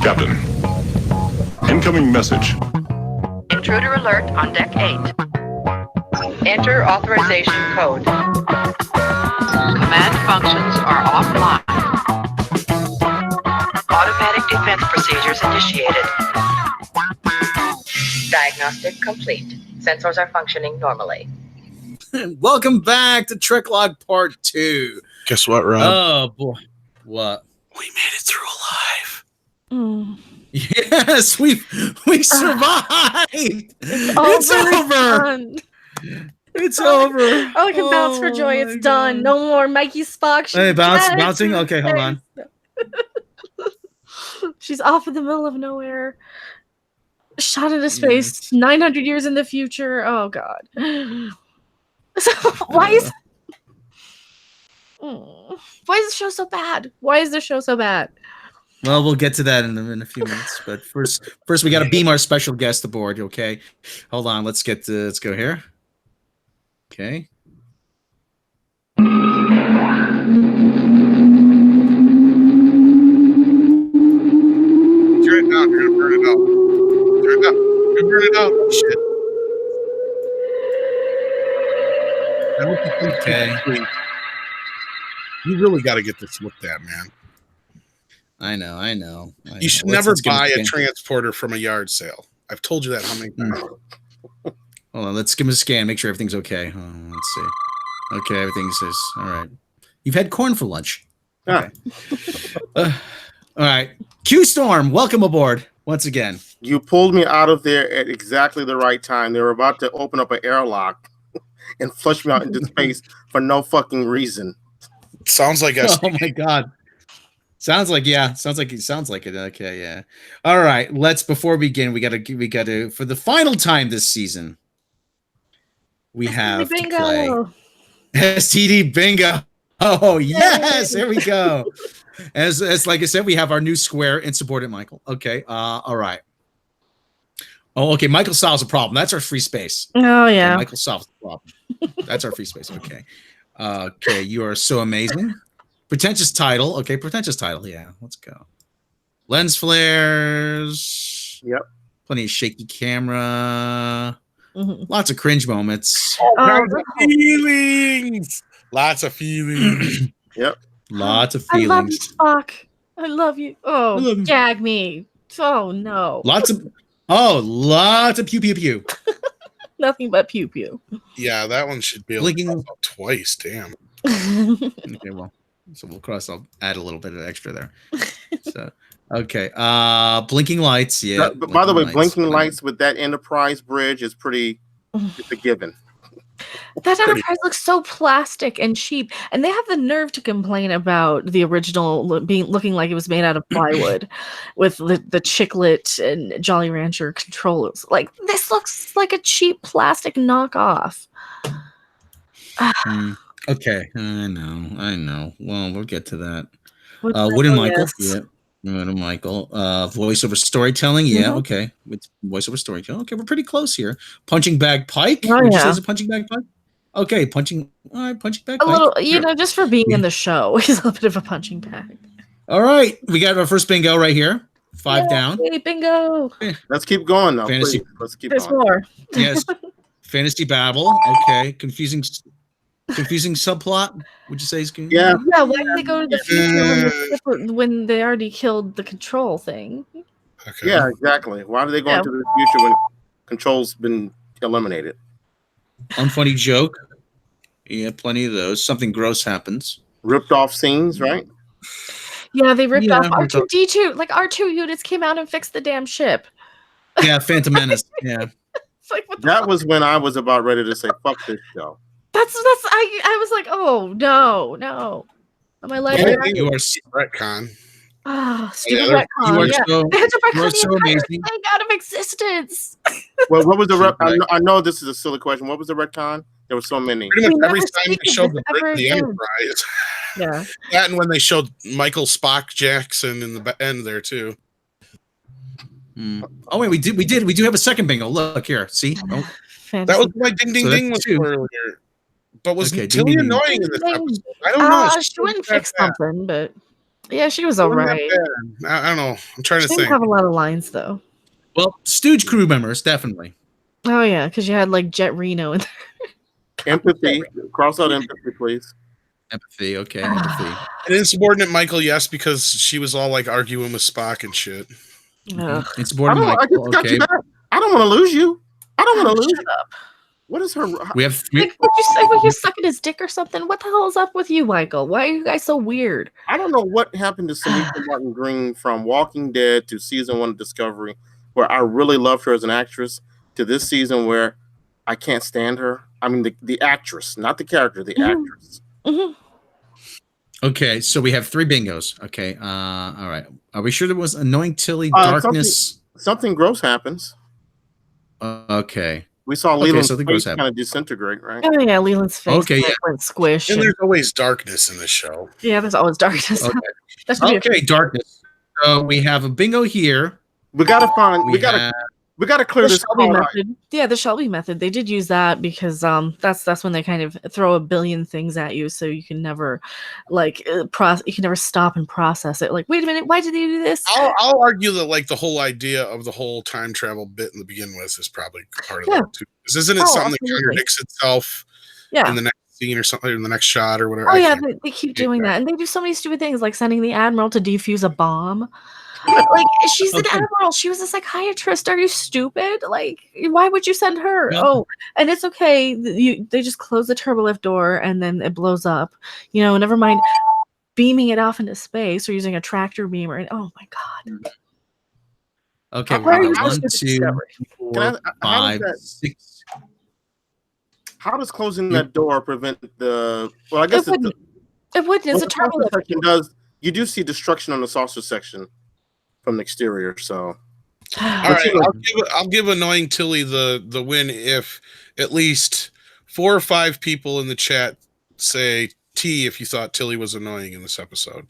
Captain, incoming message. Intruder alert on deck 8. Enter authorization code. Command functions are offline. Automatic defense procedures initiated. Diagnostic complete. Sensors are functioning normally. Welcome back to Trek Log Part 2. Guess what, Rob? Oh, boy. What? We made it through alive. Yes, we survived. It's over. It's over. Oh, I can bounce for joy. It's done. No more Mikey Spock. Hey, bouncing? Okay, hold on. She's off in the middle of nowhere. Shot into space. 900 years in the future. Oh, God. So, why is the show so bad? Why is the show so bad? Well, we'll get to that in a few minutes. But first we got to beam our special guest aboard. Okay, hold on. Let's go here. Okay. Turn it down. You're gonna burn it out. Turn it up. You're gonna burn it out. Shit. I don't think Okay. You really got to get this looked at, man. I know. You should Let's never give him buy a scan. transporter from a yard sale. I've told you that how many times. Hold on. Let's give him a scan. Make sure everything's okay. Let's see. Okay, everything's all right. You've had corn for lunch. Okay. All right. Q Storm, welcome aboard once again. You pulled me out of there at exactly the right time. They were about to open up an airlock and flush me out into space for no fucking reason. Sounds like us. Oh my God. Sounds like it. Okay, yeah. All right. Before we begin, we gotta for the final time this season. We have to play STD Bingo. Oh yes, there we go. As like I said, we have our new square insubordinate Michael. Okay. All right. Oh, okay. Michael solves a problem. That's our free space. Oh yeah. Okay, Michael solves the problem. That's our free space. Okay. Okay. You are so amazing. Pretentious title. Okay. Pretentious title. Yeah. Let's go. Lens flares. Yep. Plenty of shaky camera. Lots of cringe moments. Feelings. Lots of feelings. Yep. Lots of I love feelings. you, Spock. I love you. Oh, I love you. gag me. Oh no. Lots of pew pew pew. Nothing but pew pew. Yeah, that one should be able to Blinking. pop up twice. Damn. Okay, well, so I'll add a little bit of extra there. So okay. Blinking lights, yeah. But by the way, blinking lights with that Enterprise bridge is pretty it's a given. That Enterprise looks so plastic and cheap, and they have the nerve to complain about the original looking like it was made out of plywood, with the chiclet and Jolly Rancher controllers. Like this looks like a cheap plastic knockoff. Okay, I know. Well, we'll get to that. Wooden Wooden Michael, yes. yeah. Wooden Michael. Voiceover storytelling, yeah. Okay, with voiceover storytelling. Okay, we're pretty close here. Punching bag Pike. Oh, Would you say yeah. it's a punching bag Pike? Okay, punching bag A Pike. little, just for being in the show, he's a little bit of a punching bag. All right, we got our first bingo right here. 5 down. Hey, bingo. Let's keep going though. Fantasy- Please. Let's keep There's going. more. Yes. Fantasy Babble. Okay. Confusing subplot. Would you say is good? Yeah. Yeah, why did they go to the future when they already killed the control thing? Okay. Yeah, exactly. Why do they go Yeah. into the future when control's been eliminated? Unfunny joke. Yeah, plenty of those. Something gross happens. Ripped off scenes, right? Yeah, they ripped off ripped off. R2D2. Like R2 units came out and fixed the damn ship. Yeah, Phantom Menace. Yeah. It's like what the That fuck? was when I was about ready to say, fuck this show. I was like, oh no. Am I like Yeah, You are retcon. stupid Yeah, retcon? Yeah. They had to you are retcon the so entire amazing. thing out of existence. Well, what was the rep? Right. I know this is a silly question. What was the retcon? There were so many. Pretty much We every never time speak they of showed this the ever the again. Enterprise. Yeah. That and when they showed Michael Spock Jackson in the end there too. Oh wait, we do have a second bingo. Look here. See? Oh, That was my ding ding So ding that's was two. earlier. But was Okay, Tilly ding, ding, ding. annoying in this Ding. episode? I don't know. She wouldn't fix that. something, but Yeah, she was Wasn't that alright. bad. I don't know. I'm trying She to didn't think. have a lot of lines though. Well, Stooge crew members, definitely. Oh yeah, because you had like Jet Reno and Empathy. Cross out empathy, please. Empathy, okay, empathy. And insubordinate Michael, yes, because she was all like arguing with Spock and shit. Ugh. Insubordinate I Michael, just got okay. you back. I don't want to lose you. I don't want to lose. Shut up. What is her? We have three. Like, would you suck at his dick or something? What the hell is up with you, Michael? Why are you guys so weird? I don't know what happened to Samantha Martin Green from Walking Dead to season 1 of Discovery, where I really loved her as an actress, to this season where I can't stand her. I mean, the actress, not the character, the actress. Mhm. Okay, so we have 3 bingos. Okay, all right. Are we sure there was annoying Tilly darkness? Something gross happens. Okay. We saw Okay, Leland's something gross face kind of disintegrate, right? Oh yeah, Leland's face Okay, yeah. went squish. And And, there's always darkness in this show. yeah, there's always darkness. Okay. That should be Okay, darkness. So we have a bingo here. We gotta find. We gotta clear the this. Shelby card out. method. Yeah, the Shelby method. They did use that because that's when they kind of throw a billion things at you, so you can never you can never stop and process it. Like, wait a minute, why did they do this? I'll argue that like the whole idea of the whole time travel bit in the begin with is probably part of Yeah. that too. Because isn't it Oh, something that absolutely. contradicts itself Yeah. in the next scene or something, in the next shot or whatever? Oh I yeah, can't- they keep doing that, and they do so many stupid things, like sending the admiral to defuse a bomb. Like, she's an Okay. admiral. She was a psychiatrist. Are you stupid? Like, why would you send her? Yeah. Oh, and it's okay. They just close the turbolift door and then it blows up. Never mind beaming it off into space or using a tractor beamer. And oh my god, Okay, Why are we you got 1, stupid 2, discovery? 4, Can I- 5, 6. How does closing that door prevent the? Well, I guess It wouldn't. It wouldn't. It's what a the saucer turbolift. section does. You do see destruction on the saucer section from the exterior. So All right, I'll give annoying Tilly the win if at least 4 or 5 people in the chat say T if you thought Tilly was annoying in this episode.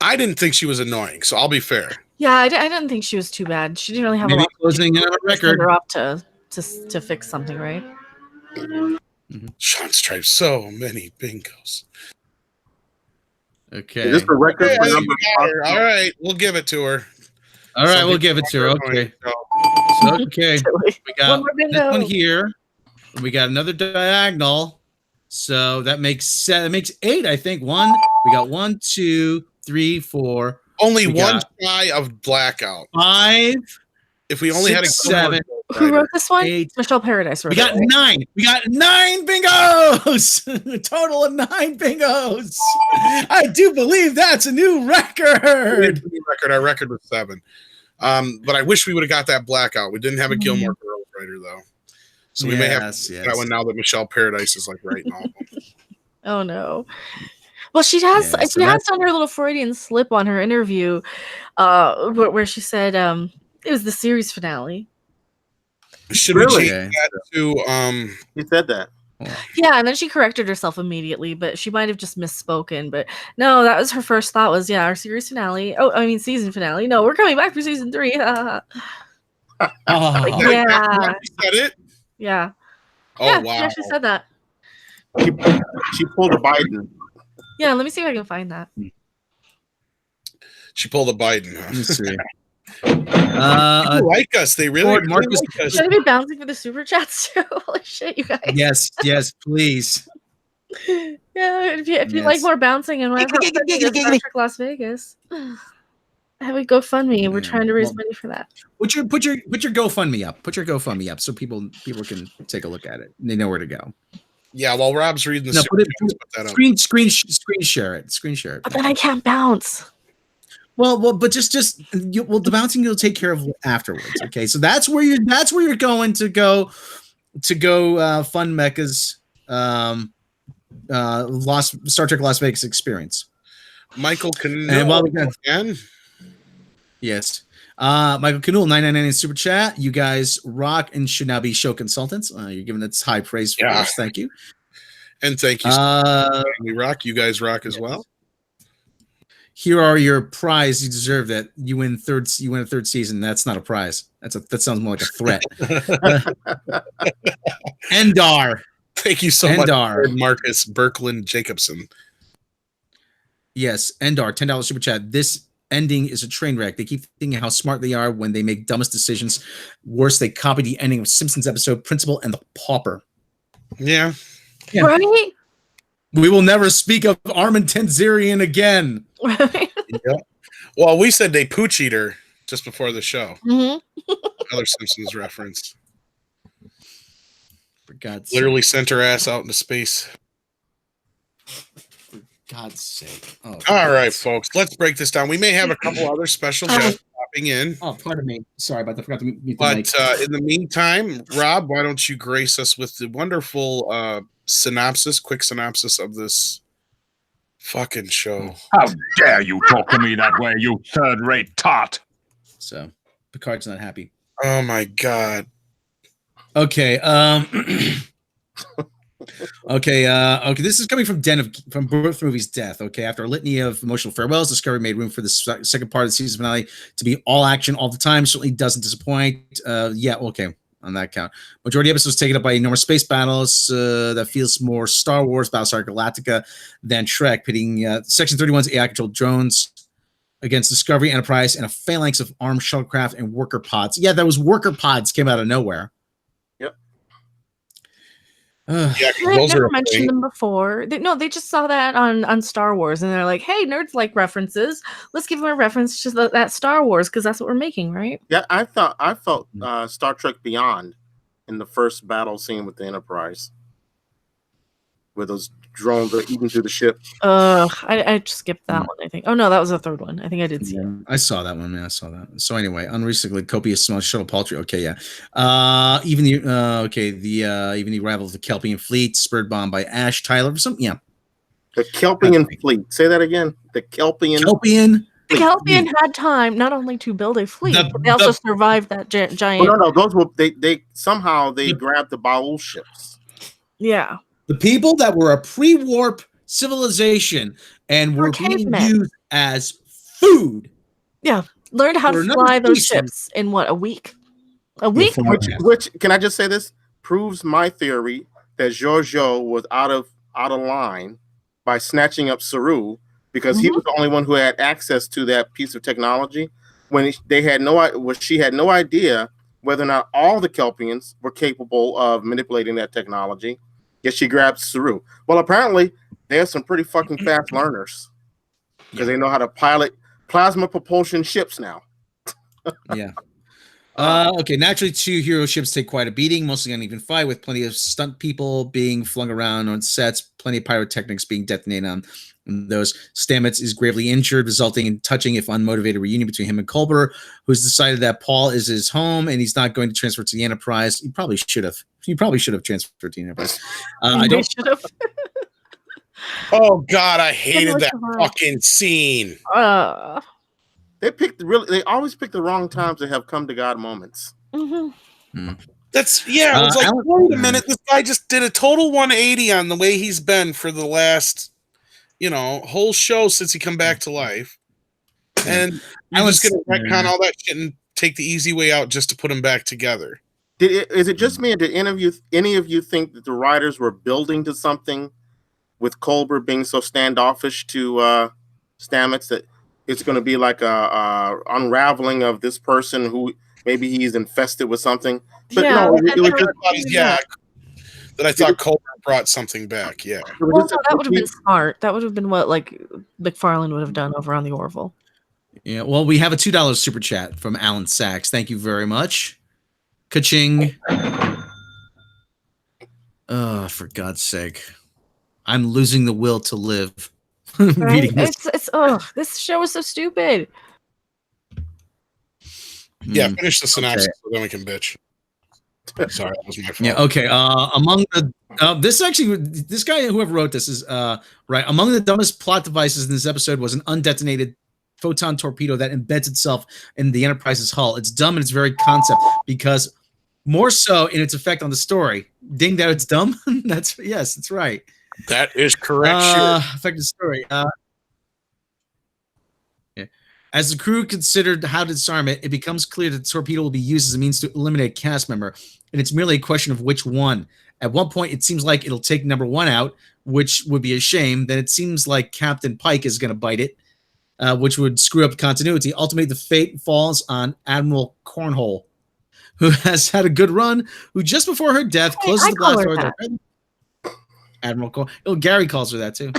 I didn't think she was annoying, so I'll be fair. Yeah, I didn't think she was too bad. She didn't really have a Maybe lot. closing out a to send record. her up to fix something, right? Sean Stripe, so many bingos. Okay. is this the record Yeah, for you number? got her. All right, we'll give it to her. All right, Some we'll people give it to her. are annoying, Okay. so- So, okay. We got One more this one bingo. here. We got another diagonal. So that makes 8, I think. We got 1, 2, 3, 4, Only We one got- shy of blackout. 5. If we only had a 6, 7, Who wrote this one? 8. Michelle Paradise wrote We got it. 9. We got 9 bingos. A total of 9 bingos. I do believe that's a new record. Our record was 7. But I wish we would have got that blackout. We didn't have a Gilmore Girls writer though, so we may have Yes, that yes. one now that Michelle Paradise is like writing all of them. Oh no. Well, she has Yeah, so she has done her little Freudian slip on her interview, where she said it was the series finale. Should Really? we change that to He said that. Yeah, and then she corrected herself immediately, but she might have just misspoken. But no, that was her first thought was, yeah, our series finale. Oh, I mean season finale. No, we're coming back for season 3. Oh, Yeah. You said it? Yeah. Oh Yeah, she wow. actually said that. She pulled a Biden. Yeah, let me see if I can find that. She pulled a Biden. Huh? let's see. People like us. They really, Ford really Marcus- like us. Should I be bouncing for the super chats too? Holy shit, you guys. yes, please. Yeah, if you like Yes. more bouncing and more Star Trek Las Vegas, have a GoFundMe. We're Yeah, trying to raise well- money for that. Put your GoFundMe up. Put your GoFundMe up so people can take a look at it. They know where to go. Yeah, while Rob's reading the No, super put it- chats, put that up. Screen share it. Screen share it. But then I can't bounce. Well, but just the bouncing you'll take care of afterwards. Okay, so that's where you're going to go fund Mecca's Star Trek Las Vegas experience. Michael can And while we got again. yes, Michael Canool 999 in super chat. You guys rock and should now be show consultants. You're giving it high praise for Yeah. us. Thank you. And thank you. We rock. You guys rock as well. Here are your prize. You deserve that. You win a third season. That's not a prize. That sounds more like a threat. Endar. Thank you so much, Endar. Marcus Birkland Jacobson. Yes, Endar, $10 super chat. This ending is a train wreck. They keep thinking how smart they are when they make dumbest decisions. Worse, they copy the ending of Simpsons episode Principal and the Pauper. Yeah. Yeah. Right? We will never speak of Armin Tenzerian again. Right? Well, we said they pooch eater just before the show. Mhm. Another Simpsons reference. For God's Literally sent her ass out into space. God's sake. Oh, All right, folks, let's break this down. We may have a couple other special guests popping in. Oh, pardon me. Sorry about that. I forgot to mute the But mic. in the meantime, Rob, why don't you grace us with the wonderful quick synopsis of this fucking show? How dare you talk to me that way, you third-rate tot? So Picard's not happy. Oh my god. Okay. Okay. This is coming from from Birth Movie's Death. Okay. After a litany of emotional farewells, Discovery made room for the second part of the season finale to be all action all the time. Certainly doesn't disappoint. Yeah. Okay. On that count, majority of episodes taken up by enormous space battles that feels more Star Wars, Battlestar Galactica than Trek, pitting Section 31's AI-controlled drones against Discovery, Enterprise, and a phalanx of armed shuttlecraft and worker pods. Yeah, those worker pods came out of nowhere. Yep. Yeah, 'cause I've those never are mentioned them before. They just saw that on Star Wars, and they're like, "Hey, nerds like references. Let's give them a reference to that Star Wars because that's what we're making, right?" Yeah, I felt Star Trek Beyond in the first battle scene with the Enterprise, where those drones are eating through the ship. I just skipped that one. I think. Oh no, that was the third one. I think I did see it. I saw that one. Yeah, I saw that. So anyway, unreasonably copious small shuttle poultry. Okay, yeah. Even the arrival of the Kelpian fleet, spurred on by Ash Tyler. The Kelpian fleet. Say that again. The Kelpian. The Kelpian had time not only to build a fleet, but they also survived that giant. Oh, no, those were they somehow grabbed the Baul ships. Yeah. The people that were a pre-warp civilization and were being used as food. Yeah, learned how to fly those ships in what, a week? A week? Which can I just say this proves my theory that Giorgio was out of line by snatching up Saru because he was the only one who had access to that piece of technology when she had no idea whether or not all the Kelpians were capable of manipulating that technology. Yet she grabbed Saru. Well, apparently they're some pretty fucking fast learners because they know how to pilot plasma propulsion ships now. Yeah. Okay. Naturally, 2 hero ships take quite a beating, mostly uneven fight, with plenty of stunt people being flung around on sets, plenty of pyrotechnics being detonated on those. Stamets is gravely injured, resulting in touching, if unmotivated, reunion between him and Culber, who's decided that Paul is his home and he's not going to transfer to the Enterprise. He probably should have. Transferred to the Enterprise. I don't. Oh God, I hated that fucking scene. They always pick the wrong times to have come to God moments. That's I was like, wait a minute, this guy just did a total 180 on the way he's been for the last, whole show since he come back to life, and I was gonna retcon all that shit and take the easy way out just to put him back together. Is it just me, or did any of you think that the writers were building to something with Culber being so standoffish to Stamets that it's going to be like a unraveling of this person who maybe he's infested with something? But no, it was just that I thought Culber brought something back. Yeah. Well, no, that would have been smart. That would have been what McFarlane would have done over on the Orville. Yeah. Well, we have a $2 super chat from Alan Sachs. Thank you very much. Ka-ching. Oh, for God's sake. I'm losing the will to live. Right? This show is so stupid. Yeah, finish the synopsis so then we can bitch. Sorry, that was my fault. Yeah, okay. Among the this guy, whoever wrote this, is right. Among the dumbest plot devices in this episode was an undetonated photon torpedo that embeds itself in the Enterprise's hull. It's dumb in its very concept, because more so in its effect on the story. Ding that it's dumb. That's right. That is correct. Affected the story. Yeah. As the crew considered how to disarm it, it becomes clear that the torpedo will be used as a means to eliminate a cast member, and it's merely a question of which one. At one point, it seems like it'll take number 1 out, which would be a shame. Then it seems like Captain Pike is going to bite it, which would screw up continuity. Ultimately, the fate falls on Admiral Cornhole, who has had a good run, who just before her death closes the blast door. Admiral Cornhole. Oh, Gary calls her that too.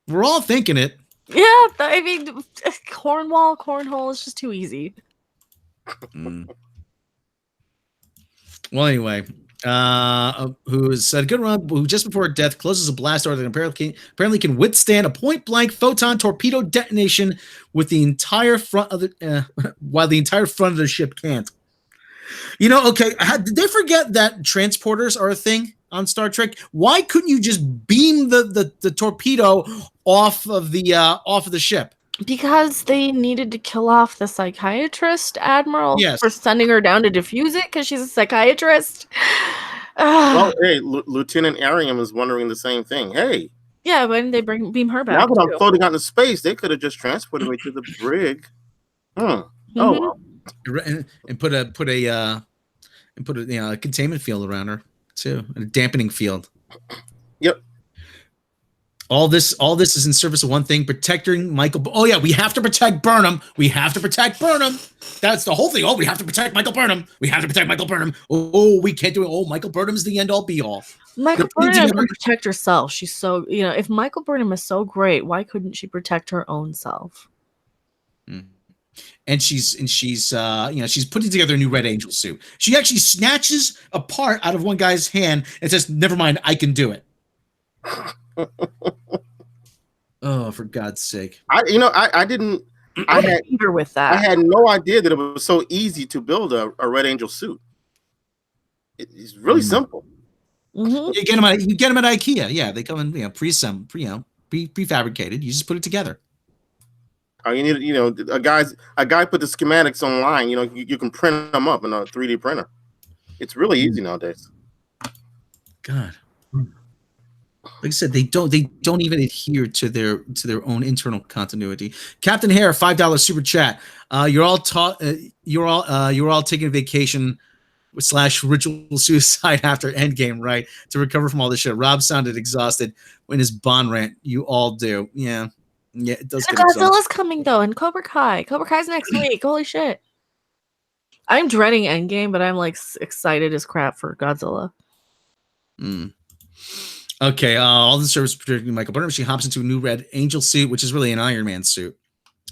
We're all thinking it. Yeah, I mean, cornhole is just too easy. Well, anyway, who has said a good run, who just before death closes a blast door that apparently can withstand a point-blank photon torpedo detonation with the entire front of the while the entire front of the ship can't. You know, okay, did they forget that transporters are a thing on Star Trek? Why couldn't you just beam the torpedo off of the ship? Because they needed to kill off the psychiatrist, Admiral, Yes. for sending her down to defuse it because she's a psychiatrist. Well, hey, Lieutenant Arium is wondering the same thing. Hey, yeah, when they beam her back. now that I'm too. floating out into space, they could have just transported me to the brig. Oh, well. And put a containment field around her too, and a dampening field. Yep. All this is in service of one thing: protecting Michael. Oh yeah, we have to protect Burnham. We have to protect Burnham. That's the whole thing. Oh, we have to protect Michael Burnham. We have to protect Michael Burnham. Oh, we can't do it. Oh, Michael Burnham's the end all be all. Michael Burnham can protect herself. She's so, if Michael Burnham is so great, why couldn't she protect her own self? And she's putting together a new Red Angel suit. She actually snatches a part out of one guy's hand and says, "Never mind, I can do it." Oh, for God's sake! I had her with that. I had no idea that it was so easy to build a Red Angel suit. It's really simple. Mm-hmm. You get them at IKEA. Yeah, they come in prefabricated. You just put it together. You need, a guy put the schematics online. You can print them up in a 3D printer. It's really easy nowadays. God, like I said, they don't even adhere to their own internal continuity. Captain Hare, $5 super chat. You're all taking a vacation / ritual suicide after Endgame, right? To recover from all this shit. Rob sounded exhausted in his Bond rant. You all do, yeah. Yeah, it does. Godzilla's coming though, and Cobra Kai. Cobra Kai's next week. Holy shit! I'm dreading Endgame, but I'm like excited as crap for Godzilla. Okay, all the service protecting Michael Burnham. She hops into a new Red Angel suit, which is really an Iron Man suit.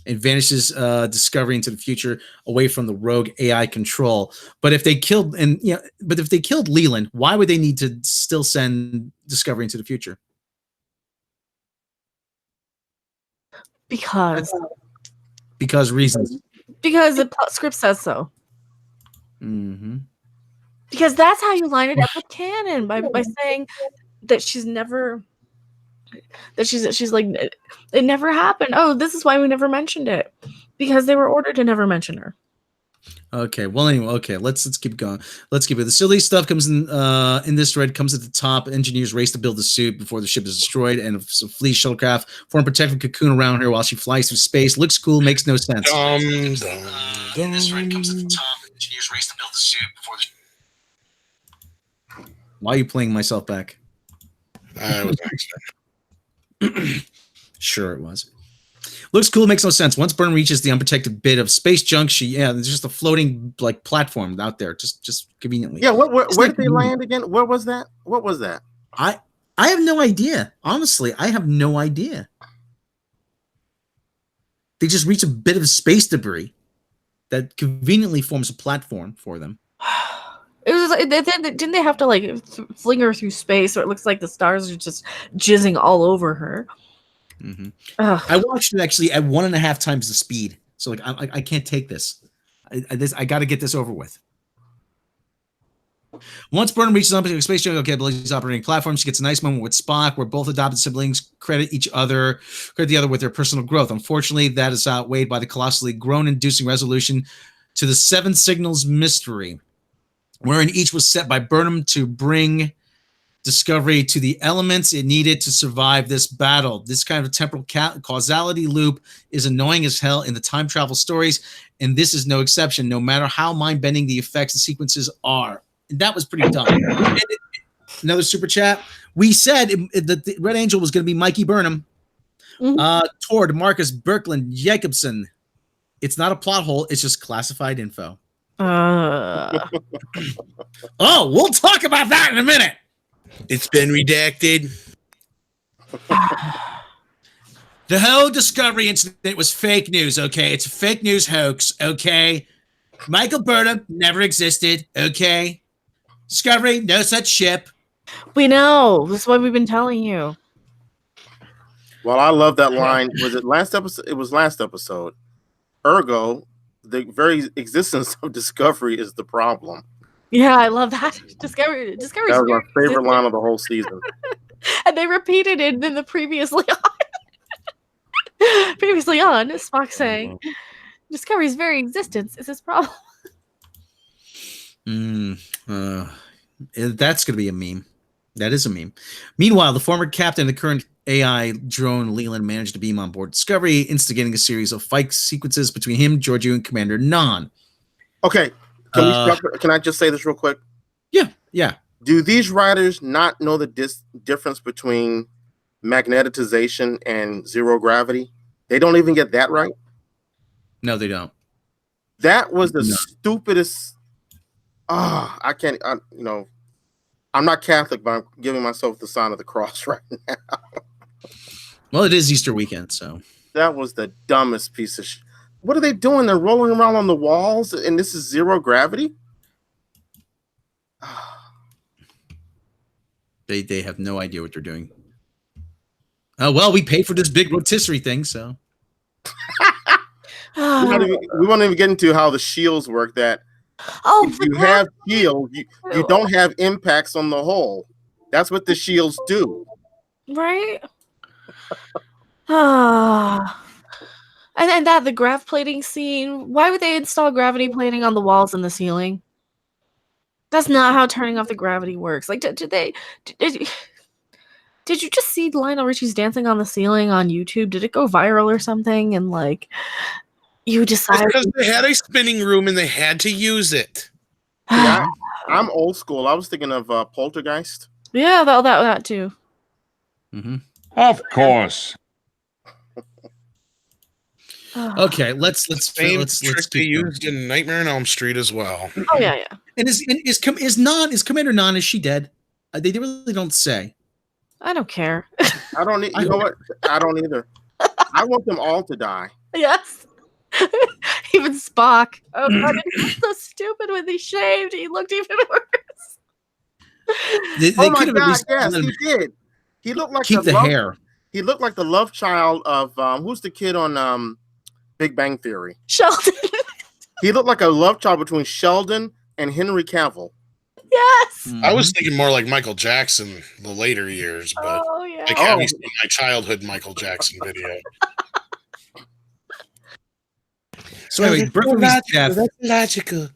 It vanishes Discovery into the future, away from the rogue AI control. But if they killed Leland, why would they need to still send Discovery into the future? Because reasons. Because the script says so. Mm-hmm. Because that's how you line it up with canon by saying that she's like it never happened. Oh, this is why we never mentioned it, because they were ordered to never mention her. Okay. Well, anyway. Okay. Let's keep going. Let's keep it. The silly stuff comes in this thread comes at the top. Engineers race to build the suit before the ship is destroyed, and some fleet shuttlecraft form a protective cocoon around her while she flies through space. Looks cool. Makes no sense. In this thread comes at the top. Engineers race to build the suit before the. Why are you playing myself back? I was accident. Sure, it was. Looks cool, makes no sense. Once Burnham reaches the unprotected bit of space junk, there's just a floating platform out there, just conveniently. Yeah, where did they land again? Where was that? What was that? I have no idea. Honestly, I have no idea. They just reach a bit of space debris that conveniently forms a platform for them. It was like, didn't they have to fling her through space, or it looks like the stars are just jizzing all over her? Mm-hmm. I watched it actually at 1.5 times the speed, so I can't take this. I got to get this over with. Once Burnham reaches unprotected space junk capabilities operating platform, she gets a nice moment with Spock, where both adopted siblings credit the other with their personal growth. Unfortunately, that is outweighed by the colossally groan-inducing resolution to the 7 signals mystery, wherein each was set by Burnham to bring Discovery to the elements it needed to survive this battle. This kind of temporal causality loop is annoying as hell in the time travel stories, and this is no exception, no matter how mind-bending the effects and sequences are. And that was pretty dumb. Another super chat. We said that the Red Angel was going to be Mikey Burnham. Toward Marcus Birkeland Jacobson. It's not a plot hole. It's just classified info. Uh, Oh, we'll talk about that in a minute. It's been redacted. The whole Discovery incident was fake news, okay? It's a fake news hoax, okay? Michael Burnham never existed, okay? Discovery, no such ship. we know. This is what we've been telling you. Well, I love that line. Was it last episode? It was last episode. Ergo, the very existence of Discovery is the problem. Yeah, I love that. Discovery's That was my favorite line of the whole season. and they repeated it in the previously on. Spock saying, Discovery's very existence is his problem. That's going to be a meme. That is a meme. Meanwhile, the former captain of the current AI drone Leland managed to beam on board Discovery, instigating a series of fight sequences between him, Georgiou, and Commander Non. Okay, can I just say this real quick? Yeah. Do these writers not know the difference between magnetization and zero gravity? They don't even get that right. No, they don't. That was the stupidest. I can't. I'm not Catholic, but I'm giving myself the sign of the cross right now. Well, it is Easter weekend, so. That was the dumbest piece of shit. What are they doing? They're rolling around on the walls, and this is zero gravity? They have no idea what they're doing. Well, we paid for this big rotisserie thing, so. We won't even get into how the shields work. That if you have shields, you don't have impacts on the hull. That's what the shields do. Right? And the grav plating scene. Why would they install gravity plating on the walls and the ceiling? That's not how turning off the gravity works. Like, did you just see Lionel Richie's dancing on the ceiling on YouTube? Did it go viral or something? And like, you decided because they had a spinning room and they had to use it. Yeah, I'm old school. I was thinking of Poltergeist. Yeah, that too. Mm-hmm. Of course. Okay, let's trick they used in Nightmare on Elm Street as well. Oh yeah. And is Commander Non, is she dead? They really don't say. I don't care. I don't need. You know what? I don't either. I want them all to die. Yes. Even Spock. Oh god, he was so stupid when he shaved. He looked even worse. Oh my god! Yes, he did. He looked like keep the hair. He looked like the love child of who's the kid on Big Bang Theory? Sheldon. He looked like a love child between Sheldon and Henry Cavill. Yes. I was thinking more like Michael Jackson the later years, but like have you seen my childhood Michael Jackson video? So anyway, Birth Movie's death. That's logical.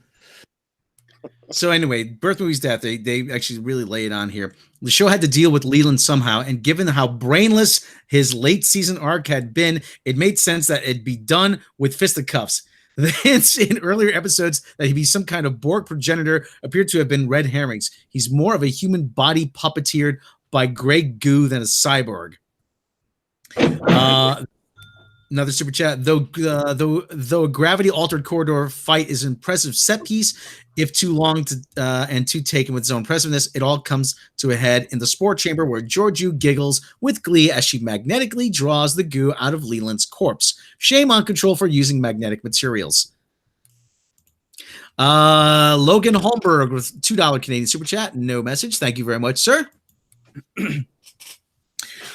So anyway, Birth Movie's death. They actually really lay it on here. The show had to deal with Leland somehow, and given how brainless his late season arc had been, it made sense that it'd be done with fisticuffs. The hints in earlier episodes that he'd be some kind of Borg progenitor appeared to have been red herrings. He's more of a human body puppeteered by Greg Goo than a cyborg. Another super chat. Though a gravity altered corridor fight is an impressive set piece, if too long and too taken with its own impressiveness, it all comes to a head in the spore chamber where Georgiou giggles with glee as she magnetically draws the goo out of Leland's corpse. Shame on Control for using magnetic materials. Logan Holmberg with $2 Canadian super chat. No message. Thank you very much, sir.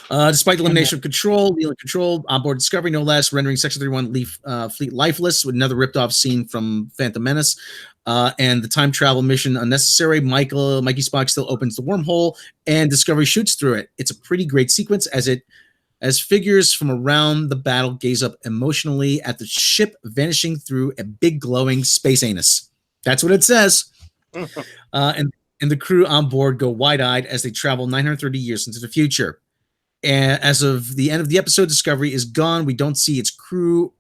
Despite the elimination of Control, Leland Control onboard Discovery, no less, rendering Section 31 fleet lifeless with another ripped-off scene from Phantom Menace. And the time travel mission unnecessary. Mikey Spock still opens the wormhole, and Discovery shoots through it. It's a pretty great sequence as figures from around the battle gaze up emotionally at the ship vanishing through a big glowing space anus. That's what it says. And the crew on board go wide-eyed as they travel 930 years into the future. And as of the end of the episode, Discovery is gone. We don't see its crew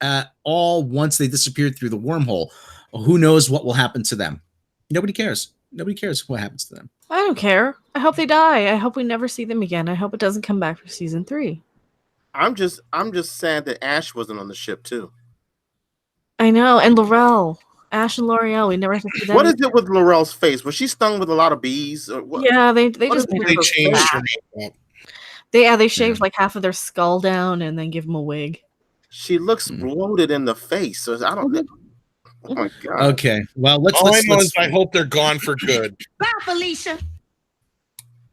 at all once they disappeared through the wormhole. Who knows what will happen to them? Nobody cares. nobody cares what happens to them. I don't care. I hope they die. I hope we never see them again. I hope it doesn't come back for season 3. I'm just sad that Ash wasn't on the ship too. I know. And Laurel. Ash and L'Oreal. We never have to see them. What is it with Laurel's face? Was she stung with a lot of bees? Or what? Yeah, they What just is it made They her changed fat. her makeup. They shaved like half of their skull down and then give them a wig. She looks bloated in the face. So I don't. Oh my god. Okay, well let's. All I let's, know let's is I hope they're gone for good. Bye, Felicia.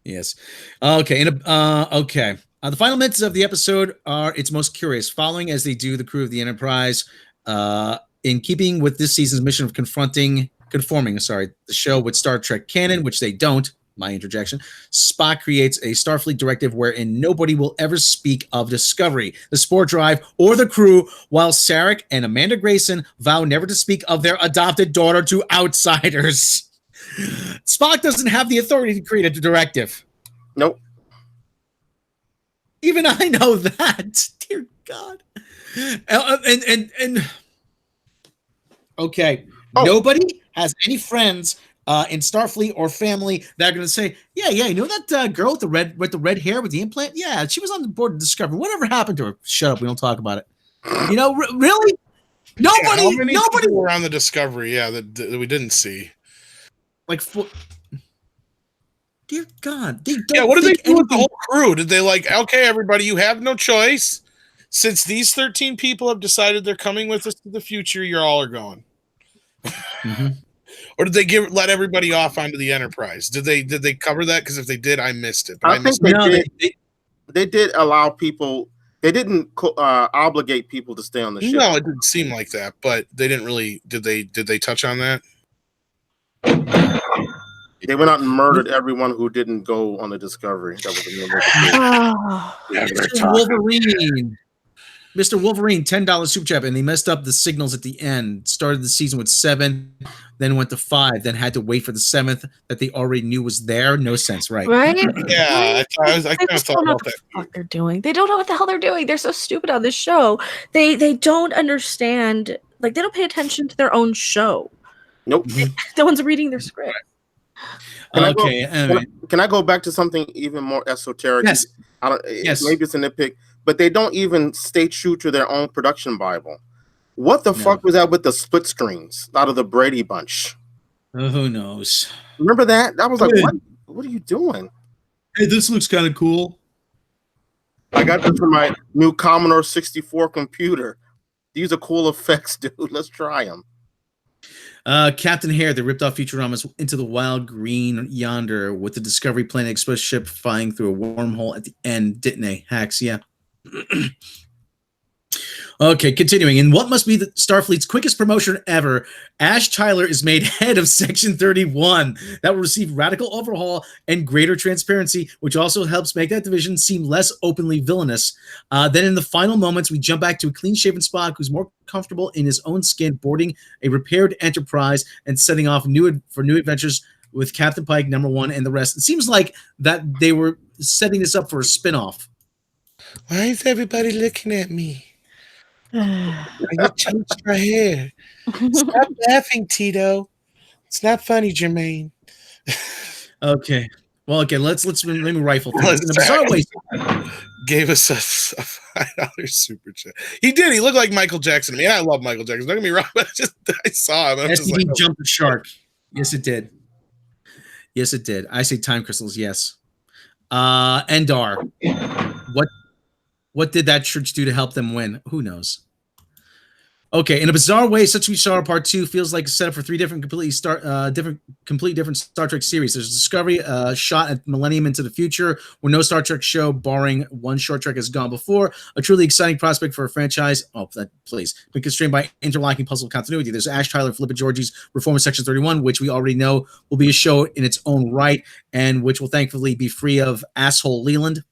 Yes. Okay. Okay. The final minutes of the episode are its most curious, following as they do the crew of the Enterprise, in keeping with this season's mission of conforming, the show with Star Trek canon, which they don't. My interjection. Spock creates a Starfleet directive wherein nobody will ever speak of Discovery, the Spore Drive, or the crew, while Sarek and Amanda Grayson vow never to speak of their adopted daughter to outsiders. Spock doesn't have the authority to create a directive. Nope. Even I know that. Dear God. And okay. Oh. Nobody has any friends in Starfleet or family that are going to say, yeah, you know that girl with the red hair with the implant? Yeah, she was on the board of Discovery. Whatever happened to her? Shut up. We don't talk about it. You know, really? How many Nobody people were on the Discovery? Yeah, that we didn't see. like. Dear God, they don't. Yeah, what did they think do with the anything- whole crew? Did they like, okay, everybody, you have no choice. Since these 13 people have decided they're coming with us to the future, you're all are going. Mhm. Or did they let everybody off onto the Enterprise? Did they cover that? Because if they did, I missed it. But I think they No, did. they- They did allow people. They didn't obligate people to stay on the ship. No, it didn't seem like that. But they didn't really. Did they touch on that? They went out and murdered everyone who didn't go on the Discovery. That was the number. Oh, Mr. Wolverine, $10 super chat, and they messed up the signals at the end. Started the season with 7, then went to 5, then had to wait for the 7th that they already knew was there. No sense, right? right? Yeah, I They kind of just thought don't know about what that. the fuck they're doing. They don't know what the hell they're doing. They're so stupid on this show. They don't understand. Like, they don't pay attention to their own show. Nope. No one's reading their script. Can I go- Okay. Anyway. Can I go back to something even more esoteric? Yes. I don't. Yes. Maybe it's a nitpick, but they don't even stay true to their own production Bible. What the No. fuck was that with the split screens out of the Brady Bunch? Who knows? Remember that? That was like, Hey. what are you doing? Hey, this looks kind of cool. I got this from my new Commodore 64 computer. These are cool effects, dude. Let's try them. Captain Hare, they ripped off Futuramas into the wild green yonder with the Discovery Planet Express ship flying through a wormhole at the end, didn't they? Hacks, yeah. Okay, continuing. In what must be the Starfleet's quickest promotion ever, Ash Tyler is made head of Section 31. That will receive radical overhaul and greater transparency, which also helps make that division seem less openly villainous. Then in the final moments, we jump back to a clean-shaven Spock who's more comfortable in his own skin, boarding a repaired Enterprise and setting off for new adventures with Captain Pike, number 1, and the rest. It seems like that they were setting this up for a spin-off. Why is everybody looking at me? I just changed my hair. Stop laughing, Tito. It's not funny, Jermaine. Okay. Well, okay. Let me rifle through Well, this. In a bizarre way, Gave us a $5 super chat. He did. He looked like Michael Jackson to me. I love Michael Jackson. Don't get me wrong, but I saw him. I'm just STD like, jumped the shark. Yes, it did. Yes, it did. I say time crystals. Yes. Endar. What did that church do to help them win? Who knows? Okay, in a bizarre way, Such We Saw Part 2 feels like a setup for 3 completely different Star Trek series. There's Discovery, shot at Millennium into the future, where no Star Trek show, barring one short trek, has gone before. A truly exciting prospect for a franchise. Oh, please. Been constrained by interlocking puzzle continuity. There's Ash Tyler, Philippa Georgi's Reform of Section 31, which we already know will be a show in its own right, and which will thankfully be free of asshole Leland.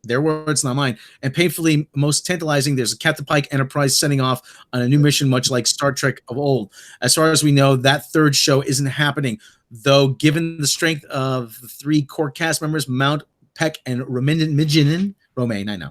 Their words, not mine. And painfully most tantalizing, there's a Captain Pike Enterprise setting off on a new mission, much like Star Trek of old. As far as we know, that third show isn't happening, though given the strength of the 3 core cast members, Mount, Peck, and Romaine, I know.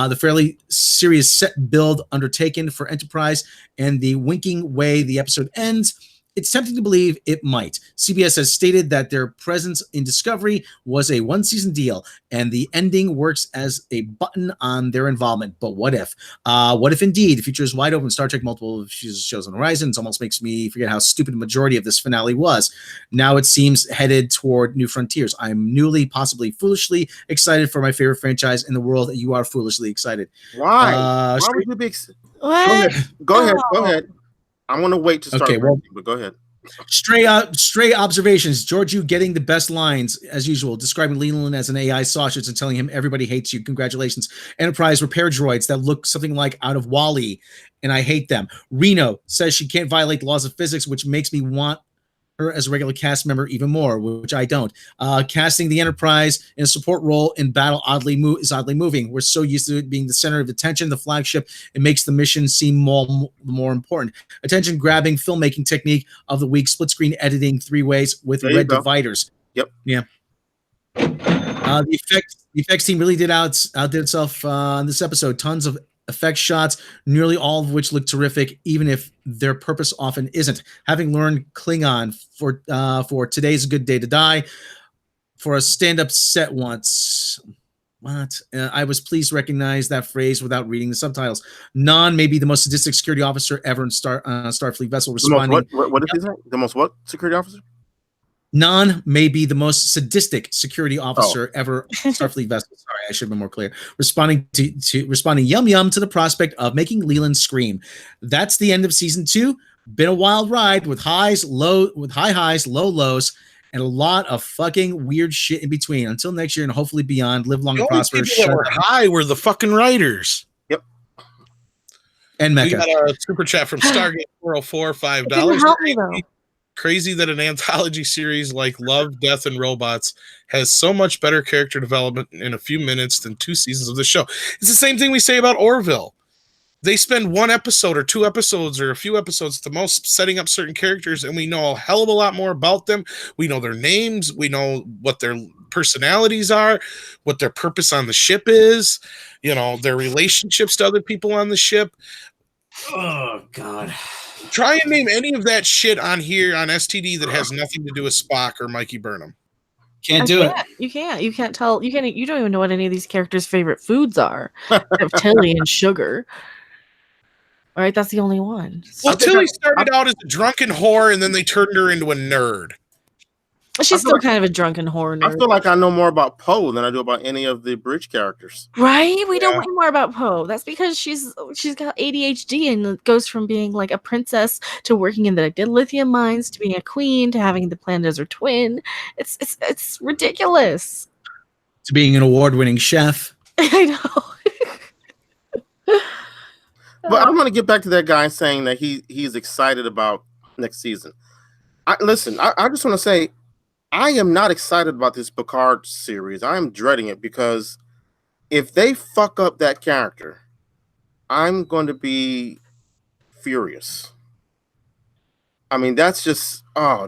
The fairly serious set build undertaken for Enterprise and the winking way the episode ends, it's tempting to believe it might. CBS has stated that their presence in Discovery was a one-season deal, and the ending works as a button on their involvement. But what if? What if indeed the future is wide open? Star Trek, multiple shows on the horizon. It almost makes me forget how stupid the majority of this finale was. Now it seems headed toward new frontiers. I'm newly, possibly foolishly excited for my favorite franchise in the world. You are foolishly excited. Why? Why would you be excited? What? Go ahead. I'm going to wait to start. Okay, well, but go ahead. Stray observations. Georgiou getting the best lines as usual, describing Leland as an AI sausage and telling him everybody hates you. Congratulations. Enterprise repair droids that look something like out of WALL-E, and I hate them. Reno says she can't violate the laws of physics, which makes me want her as a regular cast member even more, which I don't. Casting the Enterprise in a support role in battle is oddly moving. We're so used to it being the center of attention, the flagship. It makes the mission seem more important. Attention-grabbing filmmaking technique of the week: split screen editing 3 ways with red dividers. Yep. Yeah. The effects team really outdid itself in this episode. Tons of effect shots, nearly all of which look terrific, even if their purpose often isn't. Having learned Klingon for Today's a Good Day to Die for a stand-up set once. What? I was pleased to recognize that phrase without reading the subtitles. Nan may be the most sadistic security officer ever in Starfleet vessel. Responding. What did he say? The most what security officer? Nan may be the most sadistic security officer ever on Starfleet vessel. Sorry, I should have been more clear. Responding yum yum to the prospect of making Leland scream. That's the end of season 2. Been a wild ride with high highs, low lows, and a lot of fucking weird shit in between. Until next year and hopefully beyond. Live long and prosper. People that were high were the fucking writers. Yep. And Mecca. We got a super chat from Stargate 404, $5. Help me though. Crazy that an anthology series like Love, Death, and Robots has so much better character development in a few minutes than 2 seasons of the show. It's the same thing we say about Orville. They spend 1 episode or 2 episodes or a few episodes at the most setting up certain characters, and we know a hell of a lot more about them. We know their names. We know what their personalities are, what their purpose on the ship is, their relationships to other people on the ship. Oh, God. Try and name any of that shit on here on STD that has nothing to do with Spock or Mikey Burnham. Can't do it. You can't. You can't tell. You can't. You don't even know what any of these characters' favorite foods are. Of Tilly and sugar. All right, that's the only one. Well, Tilly started out as a drunken whore, and then they turned her into a nerd. She's still kind of a drunken whore nerd. I feel like I know more about Poe than I do about any of the bridge characters. Right? We know way more about Poe. That's because she's got ADHD and it goes from being like a princess to working in the lithium mines to being a queen to having the planet as her twin. It's ridiculous. To being an award-winning chef. I know. But I'm going to get back to that guy saying that he's excited about next season. I just want to say, I am not excited about this Picard series. I am dreading it because if they fuck up that character, I'm going to be furious. I mean, that's just, I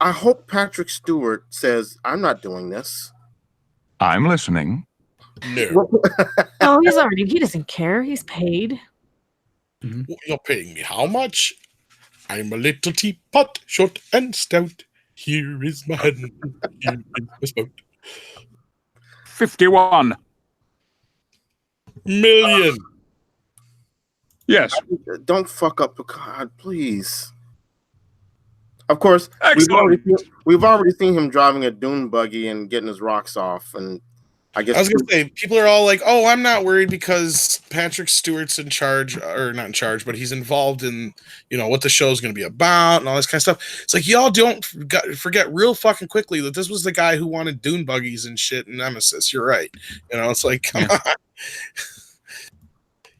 hope Patrick Stewart says, I'm not doing this. I'm listening. No. Oh, he doesn't care. He's paid. Mm-hmm. You're paying me how much? I'm a little teapot, short and stout. Here is my hand. Here is my spout. 51. Million. Yes. Don't fuck up Picard, please. Of course, Excellent. we've already seen him driving a dune buggy and getting his rocks off, and I was gonna say, people are all like, "Oh, I'm not worried because Patrick Stewart's in charge, or not in charge, but he's involved in, what the show's gonna be about and all this kind of stuff." It's like y'all don't forget real fucking quickly that this was the guy who wanted dune buggies and shit in Nemesis. You're right. It's like, come on.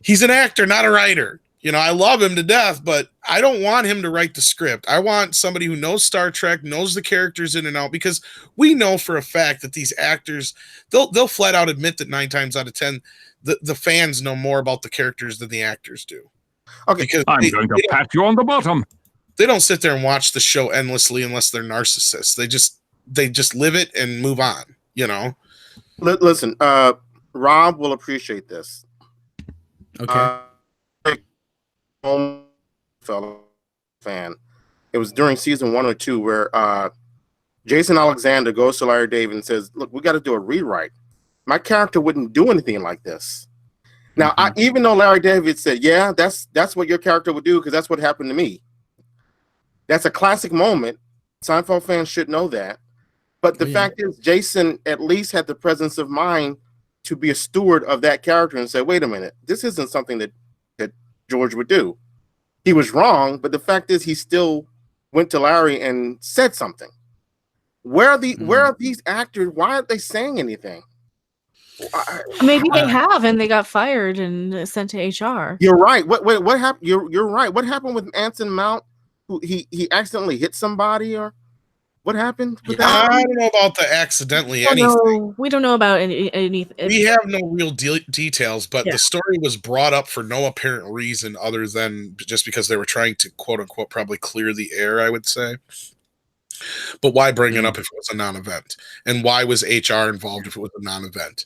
He's an actor, not a writer. I love him to death, but I don't want him to write the script. I want somebody who knows Star Trek, knows the characters in and out, because we know for a fact that these actors, they'll flat out admit that 9 times out of 10, the fans know more about the characters than the actors do. Okay, because I'm going to pat you on the bottom. They don't sit there and watch the show endlessly unless they're narcissists. They just live it and move on. Listen, Rob will appreciate this. Okay. Fellow fan. It was during season 1 or 2 where Jason Alexander goes to Larry David and says, "Look, we got to do a rewrite. My character wouldn't do anything like this." Now, even though Larry David said, "Yeah, that's what your character would do because that's what happened to me." That's a classic moment. Seinfeld fans should know that. But the fact is, Jason at least had the presence of mind to be a steward of that character and say, "Wait a minute, this isn't something that George would do." He was wrong, but the fact is, he still went to Larry and said something. Where are these actors? Why aren't they saying anything? Maybe they have, and they got fired and sent to HR. You're right. What happened? You're right. What happened with Anson Mount? Who he accidentally hit somebody, or what happened with that? I don't know about the accidentally anything. We don't know about anything. We have no real details, but the story was brought up for no apparent reason other than just because they were trying to quote unquote probably clear the air, I would say. But why bring it up if it was a non-event? And why was HR involved if it was a non-event?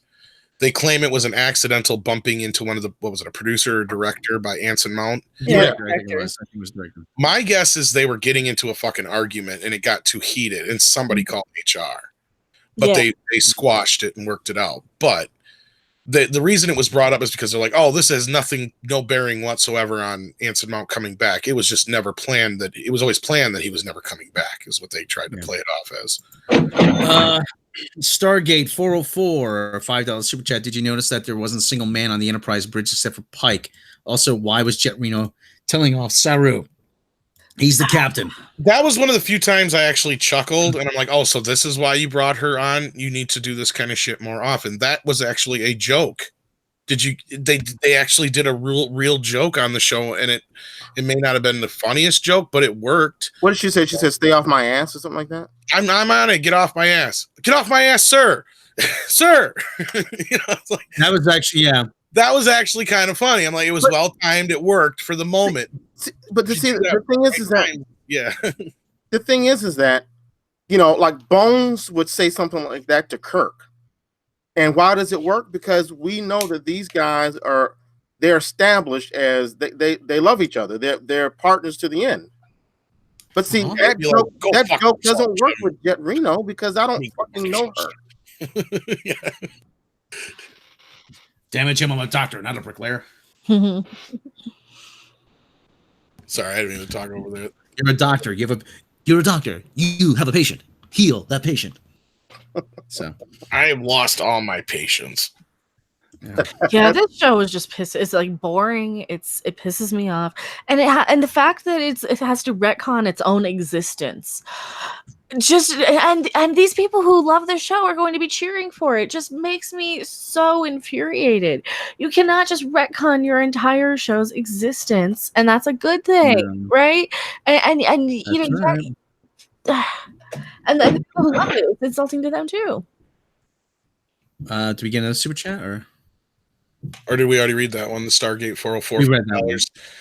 They claim it was an accidental bumping into one of the, a producer or director by Anson Mount? Yeah, I think it was director. My guess is they were getting into a fucking argument and it got too heated and somebody called HR. But they squashed it and worked it out. But the reason it was brought up is because they're like, oh, this has no bearing whatsoever on Anson Mount coming back. It was just never planned that, it was always planned that he was never coming back, is what they tried to play it off as. Stargate 404, $5 super chat. Did you notice that there wasn't a single man on the Enterprise bridge except for Pike? Also, why was Jet Reno telling off Saru? He's the captain. That was one of the few times I actually chuckled, and I'm like, oh, so this is why you brought her on? You need to do this kind of shit more often. That was actually a joke. They actually did a real joke on the show, and it may not have been the funniest joke, but it worked. What did she say? She said, "Stay off my ass" or something like that. I'm on it. Get off my ass. Get off my ass, sir. Sir. It's like, that was actually that was actually kind of funny. I'm like, it was well timed. It worked for the moment. But the thing is that the thing is that like Bones would say something like that to Kirk. And why does it work? Because we know that these guys they're established as they love each other. They're partners to the end. But see, that joke doesn't work with Jet Reno because I don't fucking know her. Damn it, Jim, I'm a doctor, not a bricklayer. Sorry, I didn't mean to talk over there. You're a doctor. You're a doctor. You have a patient. Heal that patient. So I have lost all my patience. Yeah, this show is just it's like boring. It pisses me off, and and the fact that it has to retcon its own existence. Just and these people who love the show are going to be cheering for it. Just makes me so infuriated. You cannot just retcon your entire show's existence, and that's a good thing, right? And you know, right. And then the people who love it, it's insulting to them too. Do we get another super chat or did we already read that one? The Stargate 404. We read that one.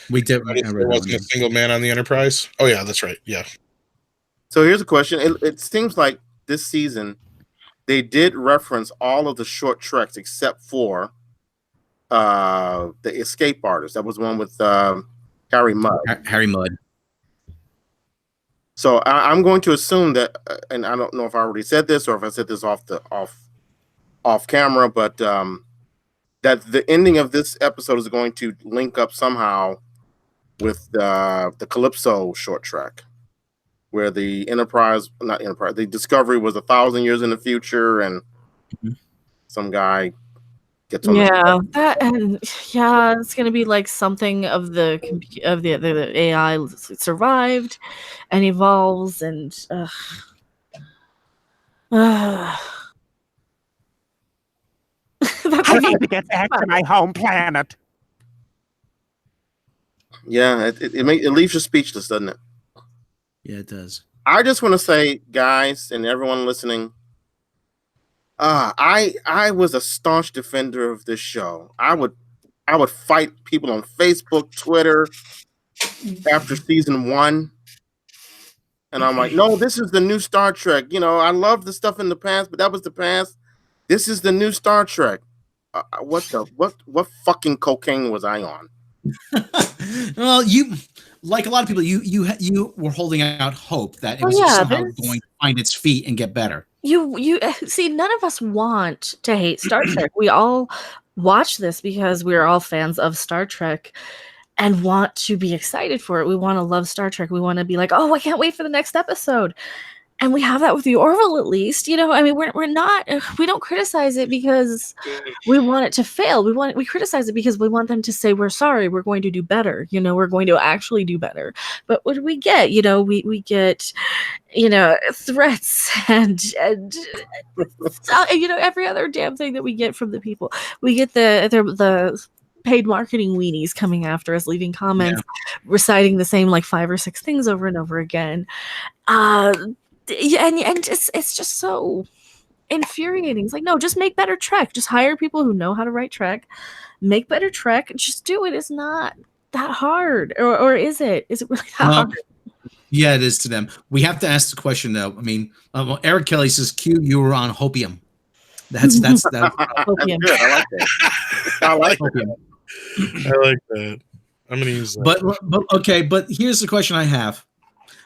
We did. There wasn't a single man on the Enterprise. Oh yeah, that's right. Yeah. So here's a question. It seems like this season they did reference all of the short treks except for the Escape Artist. That was one with Harry Mudd. Harry Mudd. So I'm going to assume that, and I don't know if I already said this or if I said this off camera, but that the ending of this episode is going to link up somehow with the Calypso short trek, where the the Discovery was 1,000 years in the future, and some guy gets on. It's gonna be like something of the AI survived and evolves, and I need to get back to my home planet. Yeah, it leaves you speechless, doesn't it? Yeah, it does. I just want to say, guys, and everyone listening, I was a staunch defender of this show. I would fight people on Facebook, Twitter after season 1. And I'm like, no, this is the new Star Trek. I love the stuff in the past, but that was the past. This is the new Star Trek. What fucking cocaine was I on? Well, like a lot of people, you were holding out hope that it Oh, was yeah, somehow there's- going to find its feet and get better. You see, none of us want to hate Star Trek. We all watch this because we're all fans of Star Trek and want to be excited for it. We want to love Star Trek. We want to be like, oh, I can't wait for the next episode. And we have that with the Orville, at least. You know, I mean, we don't criticize it because we want it to fail. We criticize it because we want them to say, we're sorry, we're going to do better. You know, we're going to actually do better. But what do we get? You know, we get, you know, threats and you know, every other damn thing that we get from the people. We get the paid marketing weenies coming after us, leaving comments, reciting the same like 5 or 6 things over and over again. And it's just so infuriating. It's like, no, just make better Trek. Just hire people who know how to write Trek. Make better Trek. Just do it. It's not that hard, or is it? Is it really that hard? Yeah, it is to them. We have to ask the question though. I mean, Eric Kelly says, "Q, you were on hopium." That's Hopium. Good. I like that. I like hopium. I like that. I'm gonna use that. But okay. But here's the question I have: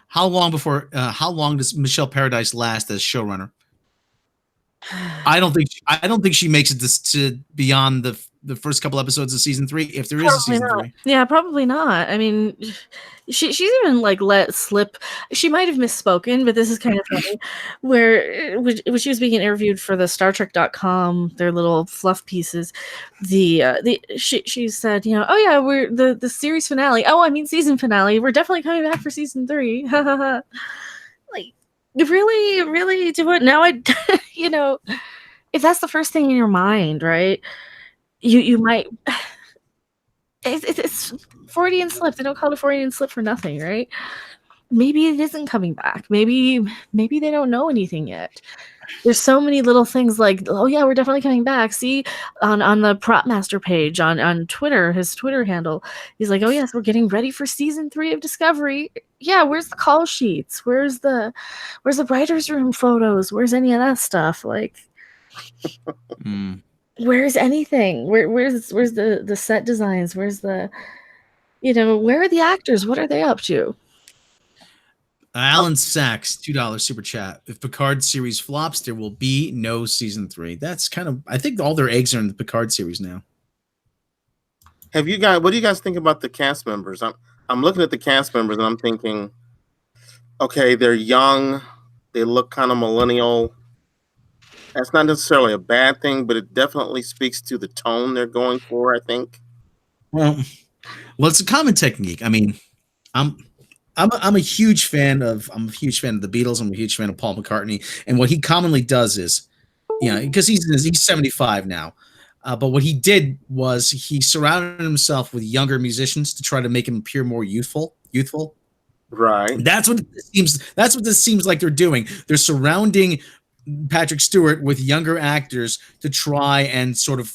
how long does Michelle Paradise last as showrunner? I don't think she makes it to beyond the first couple episodes of season 3, if there is a season 3. Yeah, probably not. I mean, she's even like let slip. She might have misspoken, but this is kind of funny. Where when she was being interviewed for the StarTrek.com, their little fluff pieces, she said, you know, oh yeah, we're the series finale. Oh, I mean season finale. We're definitely coming back for season 3. Like, really do it now. You know, if that's the first thing in your mind, right? You might. It's Freudian slip. They don't call it a Freudian slip for nothing, right? Maybe it isn't coming back. Maybe they don't know anything yet. There's so many little things like, oh yeah, we're definitely coming back. See, on the Prop Master page on Twitter, his Twitter handle, he's like, oh yes, we're getting ready for season 3 of Discovery. Yeah, where's the call sheets? Where's the writers' room photos? Where's any of that stuff? Like, where's anything? Where's the set designs? Where's the, you know, where are the actors? What are they up to? Alan Sachs, $2 super chat. If Picard series flops, there will be no season 3. That's kind of, I think all their eggs are in the Picard series now. What do you guys think about the cast members? I'm looking at the cast members and I'm thinking, okay, they're young, they look kind of millennial. That's not necessarily a bad thing, but it definitely speaks to the tone they're going for, I think. Well, it's a common technique. I mean, I'm a huge fan of the Beatles. I'm a huge fan of Paul McCartney, and what he commonly does is, you know, because he's 75 now, but what he did was he surrounded himself with younger musicians to try to make him appear more youthful. Right. That's what this seems like they're doing. They're surrounding Patrick Stewart with younger actors to try and sort of,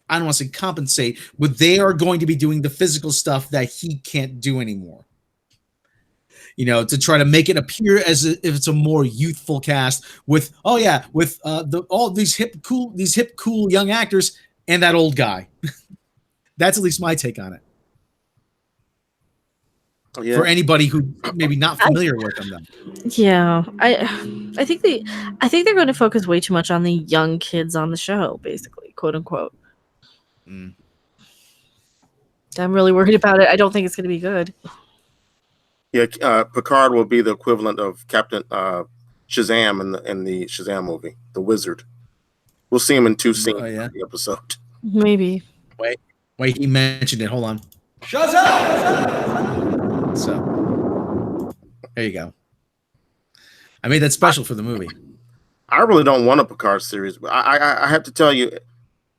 I don't want to say compensate, but they are going to be doing the physical stuff that he can't do anymore. You know, to try to make it appear as if it's a more youthful cast with all these hip cool young actors and that old guy. That's at least my take on it. Yeah. For anybody who maybe not familiar with them, though. Yeah, I think they're going to focus way too much on the young kids on the show, basically, quote unquote. I'm really worried about it. I don't think it's going to be good. Yeah, Picard will be the equivalent of Captain Shazam in the Shazam movie, the Wizard. We'll see him in 2 scenes in the episode. Maybe. Wait, he mentioned it. Hold on. Shazam! So, there you go. I made that special for the movie. I really don't want a Picard series, but I have to tell you,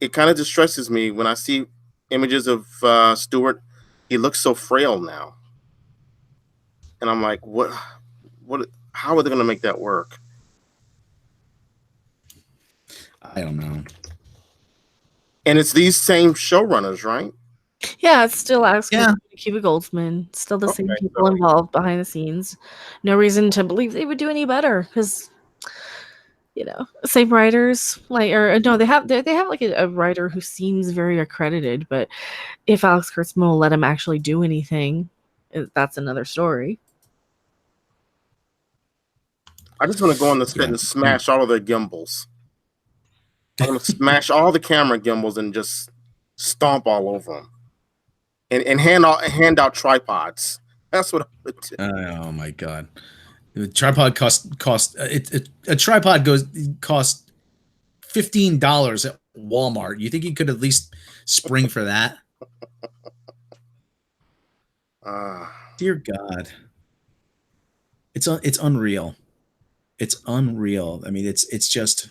it kind of distresses me when I see images of Stewart. He looks so frail now. And I'm like, what? How are they going to make that work? I don't know. And it's these same showrunners, right? Yeah, it's still Cuba Goldsman, still the same people involved behind the scenes. No reason to believe they would do any better because, same writers, like, or no, they have like a writer who seems very accredited, but if Alex Kurtzman will let him actually do anything, that's another story. I just want to go on the set and smash all of their gimbals. I'm going to smash all the camera gimbals and just stomp all over them. And hand out tripods. That's what I would do. Oh my god. The tripod cost a tripod cost $15 at Walmart. You think you could at least spring for that? Dear God. It's unreal. It's unreal. I mean, it's just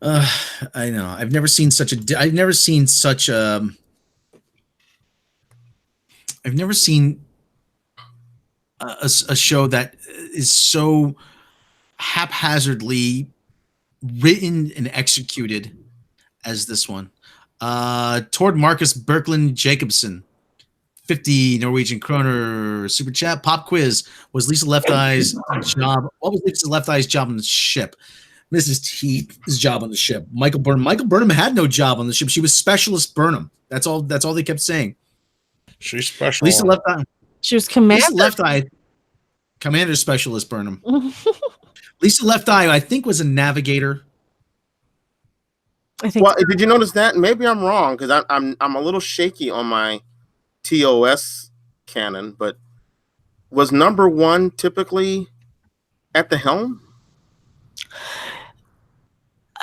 I know. I've never seen such a show that is so haphazardly written and executed as this one. Toward Marcus Berkland Jacobson, 50 Norwegian kroner super chat. Pop quiz: Was Lisa Left Eye's job? What was Lisa Left Eye's job on the ship? Mrs. T's job on the ship. Michael Burnham had no job on the ship. She was Specialist Burnham. That's all they kept saying. She's special. Lisa Left Eye. She was Commander. Lisa Left Eye, Commander Specialist Burnham. Lisa Left Eye, I think, was a navigator. I think. Well, did you notice that? Maybe I'm wrong because I'm a little shaky on my TOS canon, but was number one typically at the helm?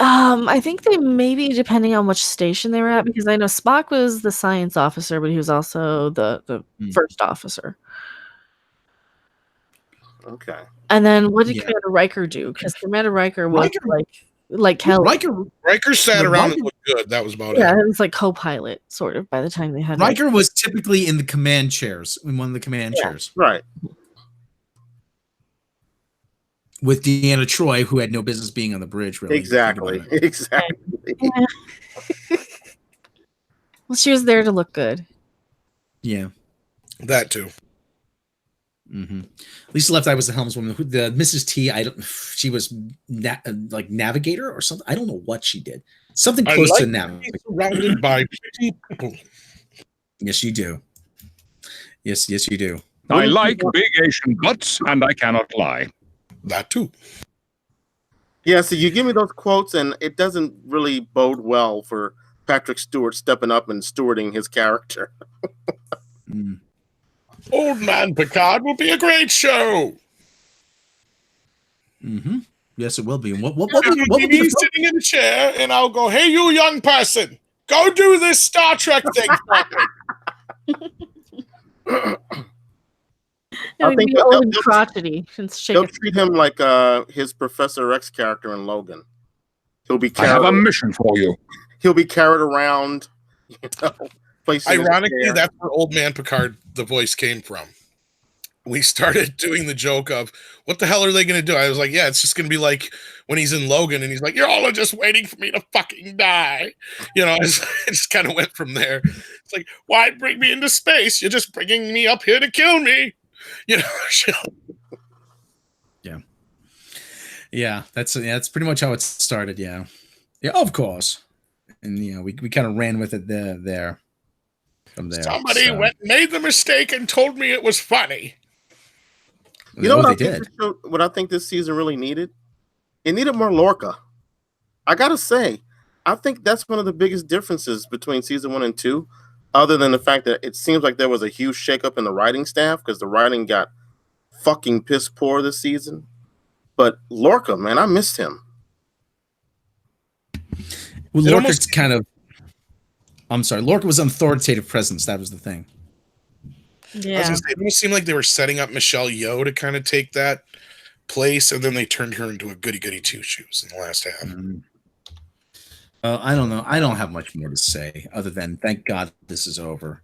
I think they maybe, depending on which station they were at, because I know Spock was the science officer, but he was also the first officer. Okay. And then what did Commander Riker do? Because Commander Riker was like Kelly. Riker sat around and looked good. That was about it. Yeah, it was like co-pilot, sort of, by the time they had Riker was typically in the command chairs, in one of the command chairs. Right. With Deanna Troi, who had no business being on the bridge, really. Exactly. Yeah. Well, she was there to look good. Yeah. That too. Mm-hmm. Lisa Left Eye was the helmswoman. The Mrs. T, she was like navigator or something. I don't know what she did. Something close to navigator. Surrounded by pretty people. Yes, you do. Yes, you do. I like big Asian butts, and I cannot lie. That too. Yeah, so you give me those quotes, and it doesn't really bode well for Patrick Stewart stepping up and stewarding his character. Old Man Picard will be a great show. Mm-hmm. Yes, it will be. And what will be sitting in a chair, and I'll go, "Hey, you young person, go do this Star Trek thing for me." I think old and crotchety. They'll treat him like his Professor X character in Logan. He'll be. I have a mission for you. He'll be carried around. Ironically, that's where Old Man Picard, the voice, came from. We started doing the joke of, what the hell are they going to do? I was like, yeah, it's just going to be like when he's in Logan and he's like, you're all just waiting for me to fucking die. It just kind of went from there. It's like, why bring me into space? You're just bringing me up here to kill me. Yeah, that's pretty much how it started. Yeah, of course. And we kind of ran with it there. From there, somebody made the mistake and told me it was funny. You know what I think this season really needed? It needed more Lorca. I gotta say, I think that's one of the biggest differences between season 1 and 2, other than the fact that it seems like there was a huge shakeup in the writing staff because the writing got fucking piss poor this season. But Lorca, man, I missed him. Well, Lorca's kind of. I'm sorry, Lorca was an authoritative presence. That was the thing. Yeah. I was gonna say, it almost seemed like they were setting up Michelle Yeoh to kind of take that place, and then they turned her into a goody-goody two-shoes in the last half. I don't know. I don't have much more to say other than thank God this is over.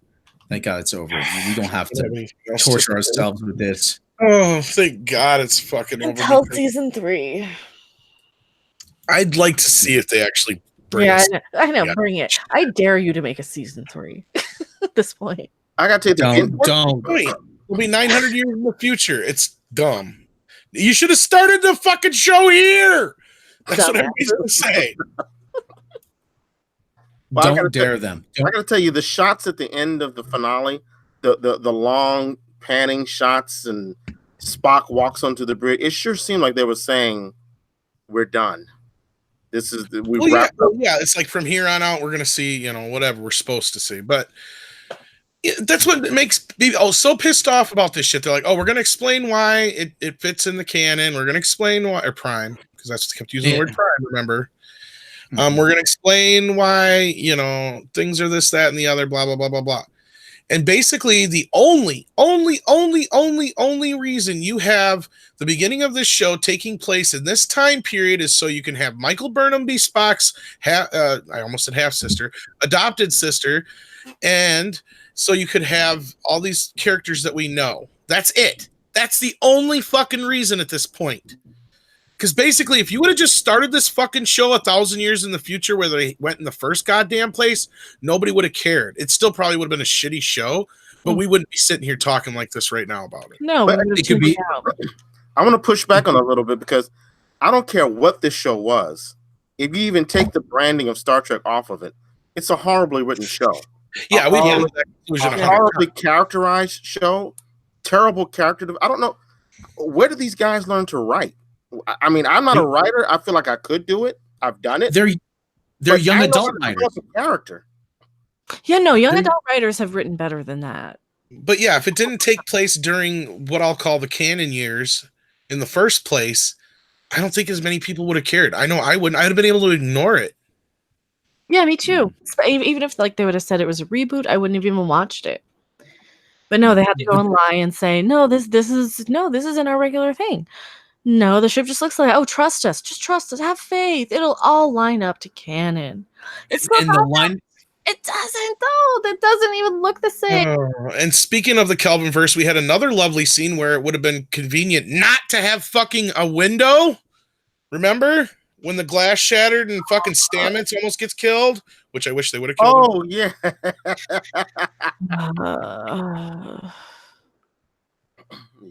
Thank God it's over. We don't have to torture ourselves with this. Oh, thank God it's fucking over. Until season 3. I'd like to see if they actually bring it. I know, bring it. I dare you to make a season 3 at this point. I got to don't. Wait, we'll be 900 years in the future. It's dumb. You should have started the fucking show here. That's Dumbass. what everybody's gonna say. Well, I gotta Don't dare them. I gotta tell you, the shots at the end of the finale, the long panning shots, and Spock walks onto the bridge. It sure seemed like they were saying, "We're done. This is we Well, yeah, wrapped up." yeah, it's like from here on out, we're gonna see, whatever we're supposed to see. But that's what makes me so pissed off about this shit. They're like, "Oh, we're gonna explain why it fits in the canon. We're gonna explain why," or Prime, because that's kept using the word Prime. Remember? We're gonna explain why things are this, that, and the other. Blah blah blah blah blah. And basically, the only reason you have the beginning of this show taking place in this time period is so you can have Michael Burnham be Spock's I almost said half sister, adopted sister, and so you could have all these characters that we know. That's it. That's the only fucking reason at this point. Because basically, if you would have just started this fucking show 1,000 years in the future where they went in the first goddamn place, nobody would have cared. It still probably would have been a shitty show, but we wouldn't be sitting here talking like this right now about it. No, But we it could be- I want to push back on it a little bit because I don't care what this show was. If you even take the branding of Star Trek off of it, it's a horribly written show. Yeah, we came to that conclusion. A 100%. horribly characterized show. Terrible character. I don't know. Where do these guys learn to write? I mean, I'm not a writer. I feel like I could do it. I've done it. They're But young I know adult how to writers. develop a character. Yeah, no, young adult writers have written better than that. But yeah, if it didn't take place during what I'll call the canon years in the first place, I don't think as many people would have cared. I know I wouldn't. I'd have been able to ignore it. Yeah, me too. Even if they would have said it was a reboot, I wouldn't have even watched it. But no, they had to go and lie and say, no, this isn't our regular thing. No, the ship just looks like, oh, trust us, just trust us, have faith. It'll all line up to canon. It's And the line, It doesn't though. That doesn't even look the same. And speaking of the Kelvin verse, we had another lovely scene where it would have been convenient not to have fucking a window. Remember when the glass shattered and fucking Stamets almost gets killed? Which I wish they would have killed. Oh, yeah.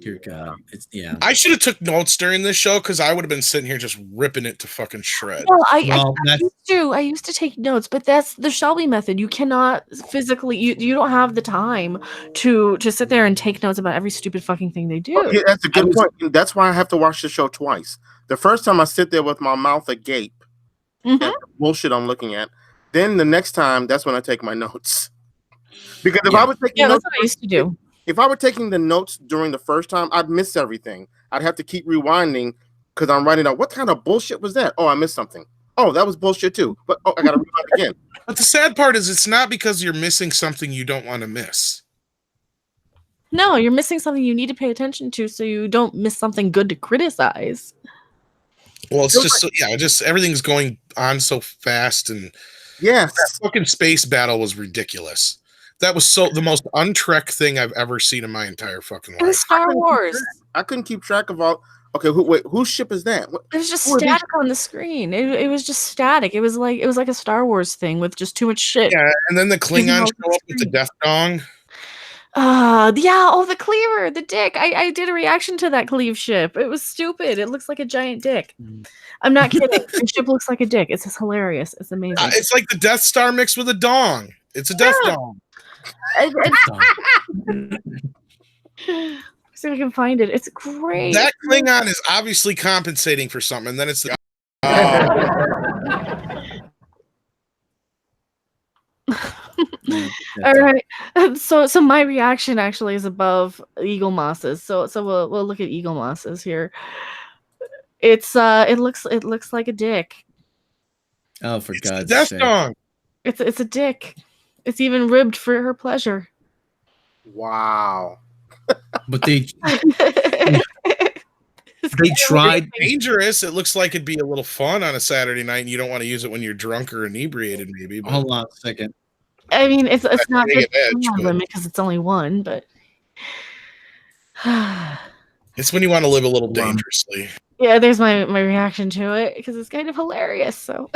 dear God, it's yeah. I should have took notes during this show because I would have been sitting here just ripping it to fucking shred. Well, I used to take notes, but that's the Shelby method. You cannot physically, you don't have the time to sit there and take notes about every stupid fucking thing they do. Yeah, that's a good point. And that's why I have to watch the show twice. The first time I sit there with my mouth agape, Mhm. at the bullshit I'm looking at. Then the next time, that's when I take my notes. Because if I was taking Yeah, notes, that's what I used to do. if I were taking the notes during the first time, I'd miss everything. I'd have to keep rewinding because I'm writing out what kind of bullshit was that? Oh, I missed something. Oh, that was bullshit too. But I gotta rewind again. But the sad part is it's not because you're missing something you don't want to miss. No, you're missing something you need to pay attention to so you don't miss something good to criticize. Well, it's just just everything's going on so fast, and Yes. that fucking space battle was ridiculous. That was the most un-Trek thing I've ever seen in my entire fucking It was life. Star Wars. I couldn't keep track of all. Okay, wait, whose ship is that? It was just Who are these- static on the screen. It was just static. It was like a Star Wars thing with just too much shit. Yeah, and then the Klingons all show up with the Death Dong. Yeah, oh, the cleaver, the dick. I did a reaction to that cleave ship. It was stupid. It looks like a giant dick. I'm not kidding. The ship looks like a dick. It's just hilarious. It's amazing. It's like the Death Star mixed with a dong. It's a Death Dong. See if I can find it. It's great. That Klingon is obviously compensating for something, and then it's the. All right. So my reaction actually is above Eagle Moss's. So we'll look at Eagle Moss's here. It looks like a dick. Oh, for It's the God's Death sake! Dong. It's a dick. It's even ribbed for her pleasure. Wow. But they tried. Dangerous. It looks like it'd be a little fun on a Saturday night, and you don't want to use it when you're drunk or inebriated, maybe. But Hold on a second. I mean, it's not Take good it edge, for but- limit because it's only one, but it's when you want to live a little Wow. dangerously. yeah, there's my reaction to it because it's kind of hilarious. So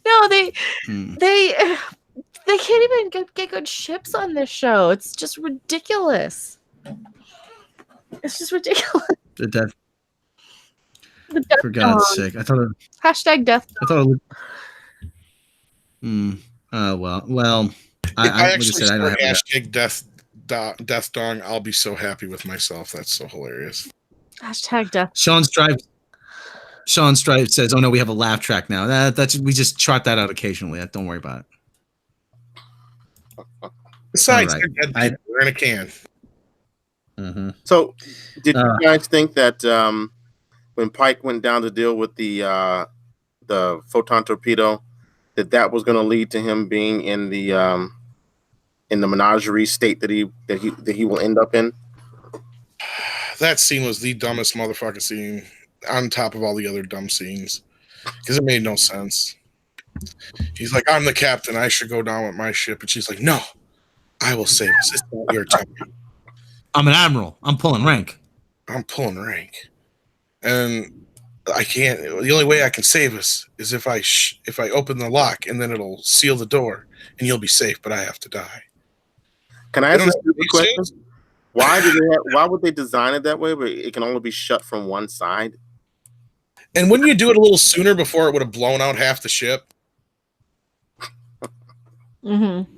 no, they can't even get good ships on this show. It's just ridiculous. It's just ridiculous. The death. The death For God's dog. sake, I thought. Hashtag death. I thought. It looked... Well. If I like actually said, I don't start have hashtag death dong, I'll be so happy with myself. That's so hilarious. Hashtag death. Sean Stripe says, "Oh no, we have a laugh track now. That's we just trot that out occasionally. Don't worry about it." Besides, All right. they're dead people. They're in a can. Mm-hmm. So, did you guys think that when Pike went down to deal with the photon torpedo, that was going to lead to him being in the menagerie state that he will end up in? That scene was the dumbest motherfucking scene on top of all the other dumb scenes because it made no sense. He's like, I'm the captain. I should go down with my ship. And she's like, no, I will save us. It's not your time. I'm an admiral. I'm pulling rank. I'm pulling rank. And I can't. The only way I can save us is if I open the lock and then it'll seal the door and you'll be safe, but I have to die. Can I ask a stupid question? Why would they design it that way where it can only be shut from one side? And wouldn't you do it a little sooner before it would have blown out half the ship? Mm-hmm.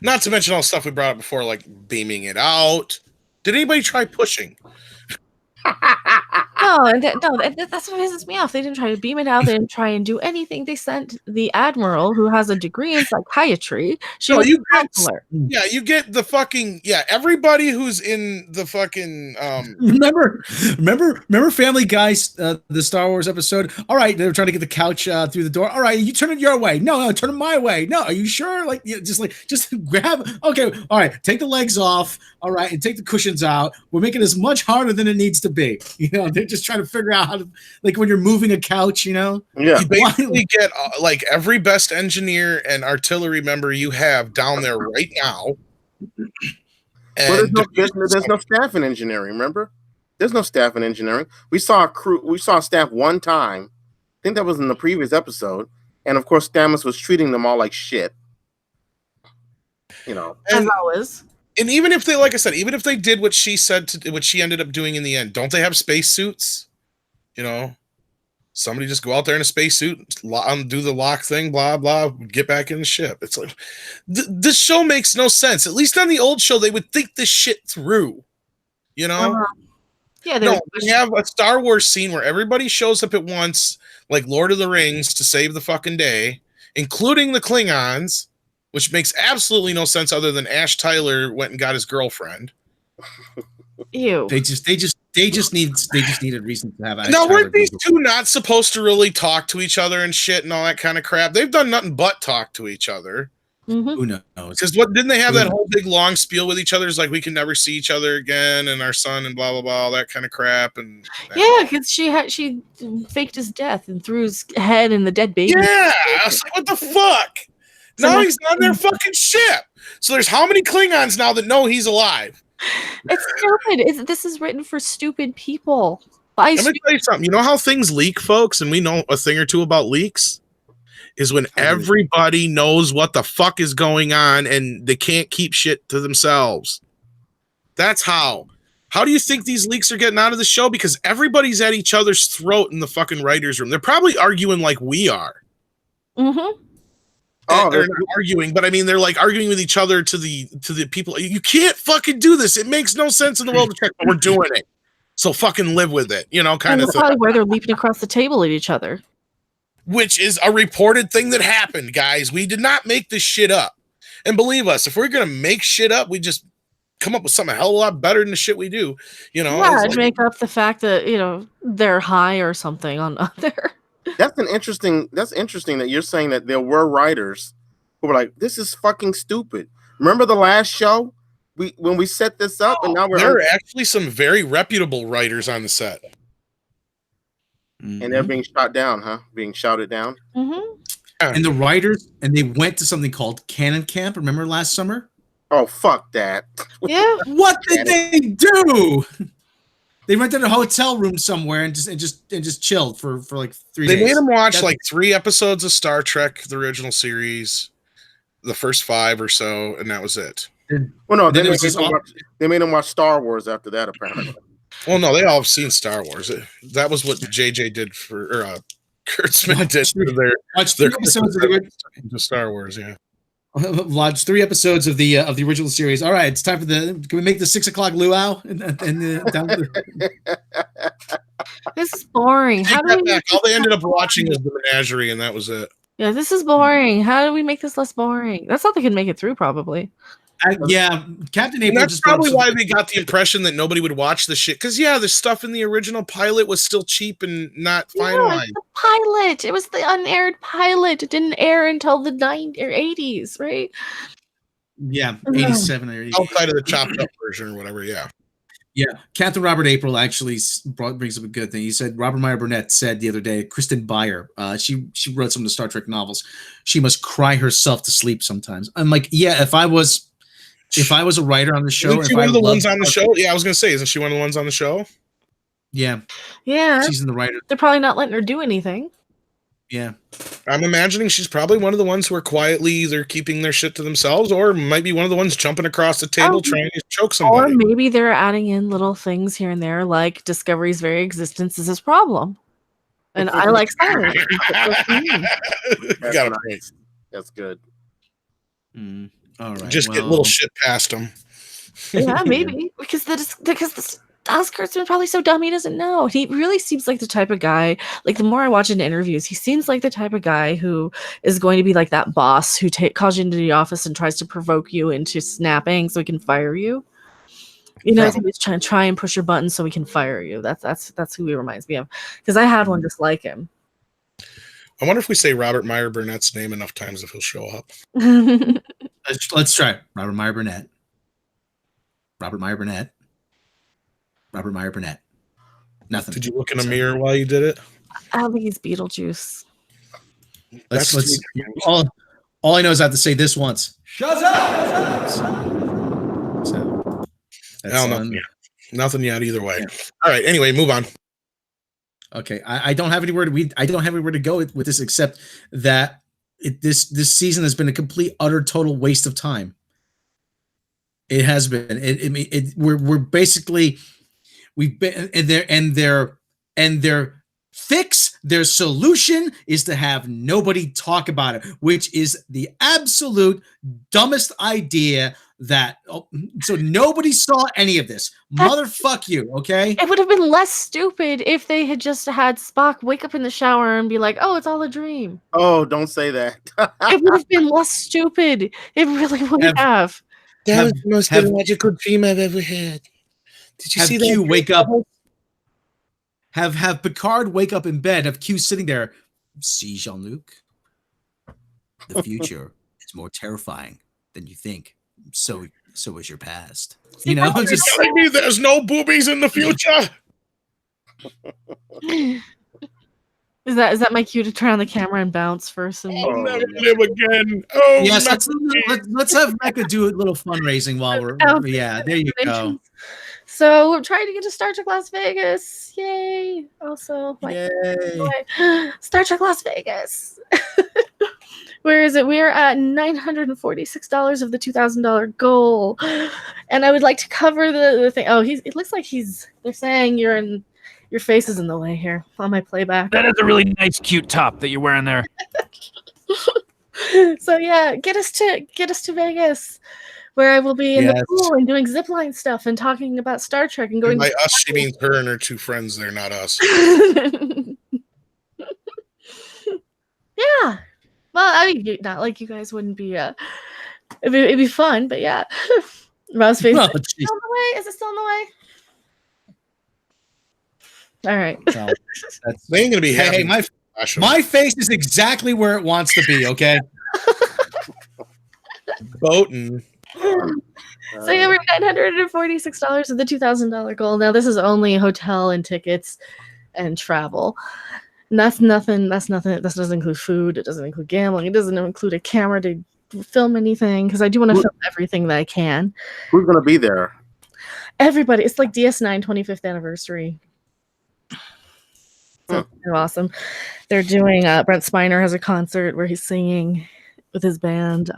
Not to mention all the stuff we brought up before, like beaming it out. Did anybody try pushing? No, that's what pisses me off. They didn't try to beam it out. They didn't try and do anything. They sent the admiral, who has a degree in psychiatry. She was a counselor. Yeah, you get the fucking everybody who's in the fucking Remember Family Guy, the Star Wars episode? All right, they were trying to get the couch through the door. All right, you turn it your way. No, turn it my way. No, are you sure? Just grab. Okay, all right, take the legs off. All right, and take the cushions out. We're making this much harder than it needs to be. They're just trying to figure out how to, like when you're moving a couch, Yeah. You basically get like every best engineer and artillery member you have down there right now. Well, there's no staff in engineering, remember? There's no staff in engineering. We saw staff one time. I think that was in the previous episode. And of course, Stamets was treating them all like shit. As always. And even if they, like I said, even if they did what she said what she ended up doing in the end, don't they have space suits? Somebody just go out there in a spacesuit, do the lock thing, blah blah, get back in the ship. It's like this show makes no sense. At least on the old show, they would think this shit through. Yeah. They have a Star Wars scene where everybody shows up at once, like Lord of the Rings, to save the fucking day, including the Klingons. Which makes absolutely no sense other than Ash Tyler went and got his girlfriend. Ew. They just need a reason to have Ash Now, Tyler weren't these two not supposed to really talk to each other and shit and all that kind of crap? They've done nothing but talk to each other. Mm-hmm. Who knows? Because didn't they have that whole big long spiel with each other? It's like, we can never see each other again, and our son, and blah blah blah, all that kind of crap. And because she faked his death and threw his head in the dead baby. Yeah, I was like, what the fuck? Now he's on their fucking ship. So there's how many Klingons now that know he's alive? It's stupid. This is written for stupid people. Let me tell you something. You know how things leak, folks, and we know a thing or two about leaks? Is when everybody knows what the fuck is going on and they can't keep shit to themselves. That's how. How do you think these leaks are getting out of the show? Because everybody's at each other's throat in the fucking writer's room. They're probably arguing like we are. Mm-hmm. They're not arguing, but I mean, they're like arguing with each other to the people. You can't fucking do this. It makes no sense in the world to check, but we're doing it. So fucking live with it, kind of thing. Probably where they're leaping across the table at each other. Which is a reported thing that happened, guys. We did not make this shit up. And believe us, if we're going to make shit up, we just come up with something a hell of a lot better than the shit we do. I'd make up the fact that, they're high or something on there. That's interesting that you're saying that there were writers who were like, this is fucking stupid. Remember the last show? When we set this up and now there are actually some very reputable writers on the set. And they're being shot down, huh? Being shouted down. Mm-hmm. And the writers, and they went to something called Cannon Camp. Remember last summer? Oh, fuck that. Yeah. What did they do? They rented a hotel room somewhere and just chilled for like 3 days. They made them watch like 3 episodes of Star Trek, the original series, the first 5 or so, and that was it. Well, no, Then then it was just they made him watch Star Wars after that, apparently. Well, no, they all have seen Star Wars. That was what JJ did Kurt Smith did for watch their 3 episodes of the to Star Wars. Yeah. Watch 3 episodes of the original series. All right, it's time for the. Can we make the 6 o'clock luau? Down This is boring. How Take do that we back. All they ended up watching was the menagerie, and that was it. Yeah, this is boring. How do we make this less boring? That's not they can make it through, probably. Yeah, Captain And April. that's just probably why they got the impression that nobody would watch the shit. Because the stuff in the original pilot was still cheap and not Yeah, finalized. the pilot. It was the unaired pilot. It didn't air until the 90s or 80s, right? Yeah, 87 or 80. Outside of the chopped up version or whatever. Yeah. Yeah, Captain Robert April actually brings up a good thing. He said Robert Meyer Burnett said the other day, Kristen Beyer, she wrote some of the Star Trek novels. She must cry herself to sleep sometimes. I'm like, yeah, if I was a writer on the show, Isn't she one of the ones on the show? Yeah, I was gonna say, isn't she one of the ones on the show? Yeah, Yeah. she's in the writer. They're probably not letting her do anything. Yeah, I'm imagining she's probably one of the ones who are quietly either keeping their shit to themselves or might be one of the ones jumping across the table trying to choke Or somebody. maybe they're adding in little things here and there, like Discovery's very existence is his problem. And I like silence. You got a point. That's good. all right. Just get little shit past them. Yeah, maybe. Because the Oscar's been probably so dumb he doesn't know. He really seems like the type of guy, like the more I watch into interviews, he seems like the type of guy who is going to be like that boss who calls you into the office and tries to provoke you into snapping so he can fire you. You know, he's trying to try and push your buttons so he can fire you. That's who he reminds me of. Because I had one just like him. I wonder if we say Robert Meyer Burnett's name enough times if he'll show up. Let's try it. Robert Meyer Burnett. Robert Meyer Burnett. Robert Meyer Burnett. Nothing. Did you look in a mirror while you did it? I don't think he's Beetlejuice. Let's all I know is I have to say this once. Shut up! So Hell, nothing yet either way. All right. Anyway, move on. Okay, I don't have anywhere to go with this except that this season has been a complete, utter, total waste of time. It has been. We're basically we've been and their fix, their solution is to have nobody talk about it, which is the absolute dumbest idea. So nobody saw any of this. Motherfuck you, okay? It would have been less stupid if they had just had Spock wake up in the shower and be like, "Oh, it's all a dream." Oh, don't say that. It would have been less stupid. It really would have. That was the most illogical dream I've ever had. Did you see that? Q wake up. Have Picard wake up in bed. Have Q sitting there. See, Jean-Luc, the future is more terrifying than you think. So is your past. You know, You're telling me there's no boobies in the future. Is that my cue to turn on the camera and bounce first? And I'll never live again. Oh, yes. Let's have Mecca do a little fundraising while we're. Yeah, there you go. So we're trying to get to Star Trek Las Vegas. Yay! Also, Star Trek Las Vegas. Where is it? We are at $946 of the $2,000 goal, and I would like to cover the thing. Oh, it looks like they're saying your face is in the way here on my playback. That is a really nice, cute top that you're wearing there. So yeah, get us to Vegas, where I will be in the pool and doing zipline stuff and talking about Star Trek and going. By us, she means her and her two friends. They're not us. Yeah. Well, I mean, not like you guys wouldn't be. It'd be fun, but yeah. Rob's face. Is it still in the way? Is it still in the way? All right. No, they ain't gonna be happy. Hey, my face is exactly where it wants to be. Okay. Boating. So yeah, we're $946 of the $2,000 goal. Now this is only hotel and tickets and travel. And that's nothing. That doesn't include food. It doesn't include gambling. It doesn't include a camera to film anything because I do want to film everything that I can. Who's gonna be there? Everybody. It's like DS9 25th anniversary. So awesome. They're doing Brent Spiner has a concert where he's singing with his band.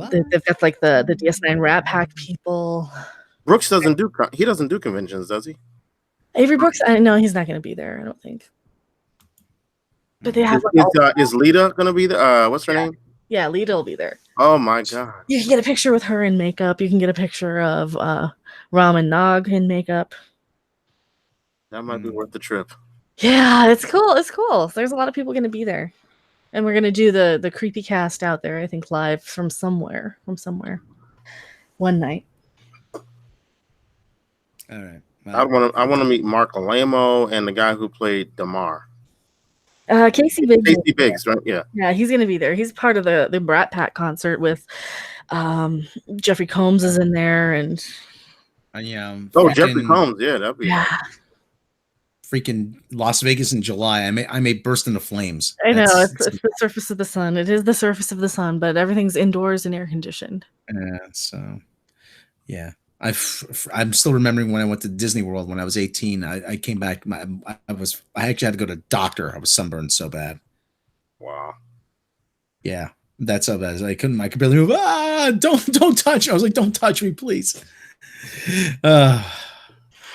They've got like the DS9 Rat Pack people. Brooks doesn't do conventions, does he? Avery Brooks, I know he's not going to be there. I don't think. But they have. Is Lita going to be there? What's her name? Yeah, Lita will be there. Oh my god! You can get a picture with her in makeup. You can get a picture of Ram and Nog in makeup. That might be worth the trip. Yeah, it's cool. It's cool. So there's a lot of people going to be there, and we're going to do the creepy cast out there. I think live from somewhere. One night. All right. I want to meet Mark Alamo and the guy who played Damar. Casey Biggs. Casey Biggs, right? Yeah. Yeah, he's gonna be there. He's part of the Brat Pack concert with Jeffrey Combs is in there and Jeffrey Combs, yeah, that'd be freaking Las Vegas in July. I may burst into flames. I know it's the surface of the sun. It is the surface of the sun, but everything's indoors and air conditioned. So yeah. I'm still remembering when I went to Disney World when I was 18. I came back. I actually had to go to a doctor. I was sunburned so bad. Wow. Yeah, that's so bad. I could barely move. Don't touch. I was like, don't touch me, please. Wow.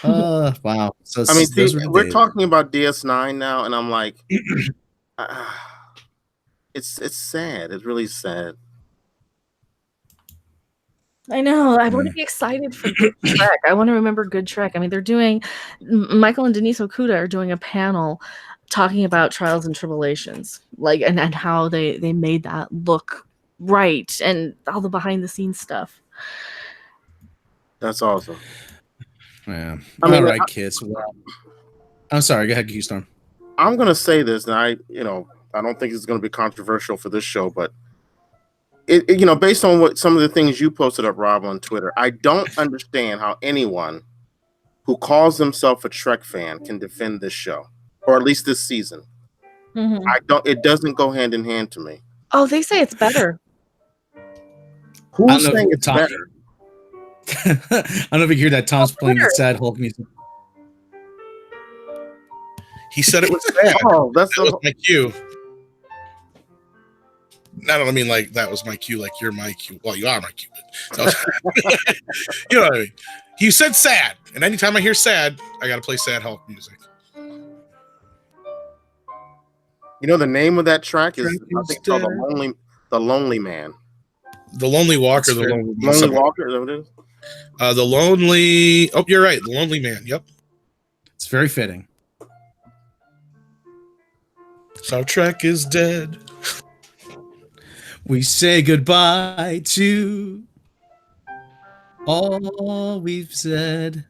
So I mean, we're talking about DS9 now, and I'm like, it's sad. It's really sad. I know. I want to be excited for Good Trek. I want to remember Good Trek. I mean, they're doing Michael and Denise Okuda are doing a panel talking about trials and tribulations, like and how they made that look right and all the behind the scenes stuff. That's awesome. Yeah. All right, kids. Well, I'm sorry. Go ahead, Keystone. I'm gonna say this, and I don't think it's gonna be controversial for this show, but. Based on what some of the things you posted up, Rob, on Twitter, I don't understand how anyone who calls themselves a Trek fan can defend this show, or at least this season. Mm-hmm. It doesn't go hand in hand to me. Oh, they say it's better. Who's saying it's better? I don't know if you hear that. Tom's playing the sad Hulk music. He said it was sad. That was my cue. I don't mean like that was my cue, like you're my cue. Well, you are my cue. You know what I mean? He said sad, and anytime I hear sad, I got to play sad Hulk music. The name of that track is I think called The Lonely Man. The Lonely Walker. The Lonely Walker. Is that what it is? The Lonely. Oh, you're right. The Lonely Man. Yep. It's very fitting. Star Trek is dead. We say goodbye to all we've said.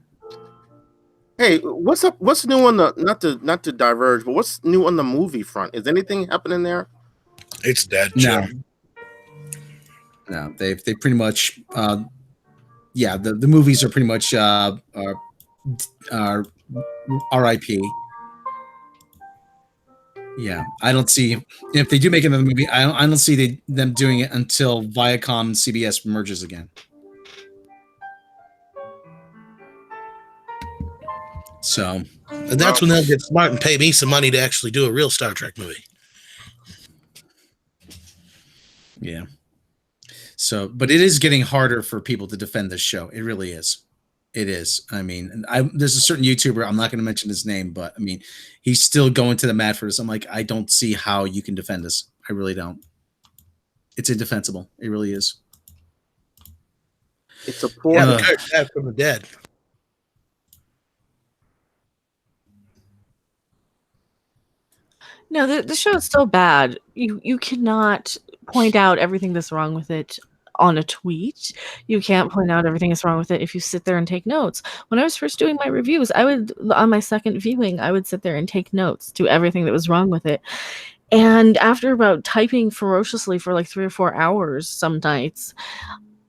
Hey, what's up? What's new on the not to diverge, but what's new on the movie front? Is anything happening there? It's dead. No, they pretty much the movies are pretty much RIP. Yeah, I don't see if they do make another movie. I don't see them doing it until Viacom and CBS merges again. So, and that's when they'll get smart and pay me some money to actually do a real Star Trek movie. Yeah. So, but it is getting harder for people to defend this show. It really is. It is. I mean, there's a certain YouTuber, I'm not going to mention his name, but I mean, he's still going to the mat for this. I'm like, I don't see how you can defend this. I really don't. It's indefensible. It really is. It's a poor dead from the dead. No, the show is so bad. You cannot point out everything that's wrong with it on a tweet. You can't point out everything that's wrong with it if you sit there and take notes. When I was first doing my reviews, on my second viewing, I would sit there and take notes to everything that was wrong with it. And after about typing ferociously for like 3 or 4 hours some nights,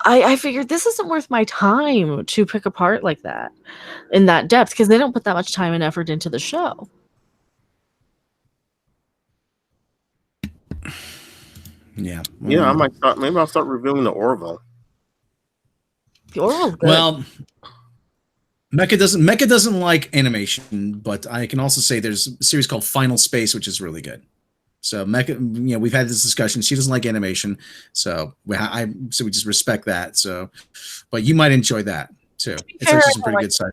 I figured this isn't worth my time to pick apart like that in that depth, because they don't put that much time and effort into the show. Yeah. Yeah, maybe I'll start reviewing the Orville. The Orville's good. Well, Mecca doesn't like animation, but I can also say there's a series called Final Space, which is really good. So Mecha, we've had this discussion. She doesn't like animation, so we just respect that. So, but you might enjoy that too. It's actually some pretty good side.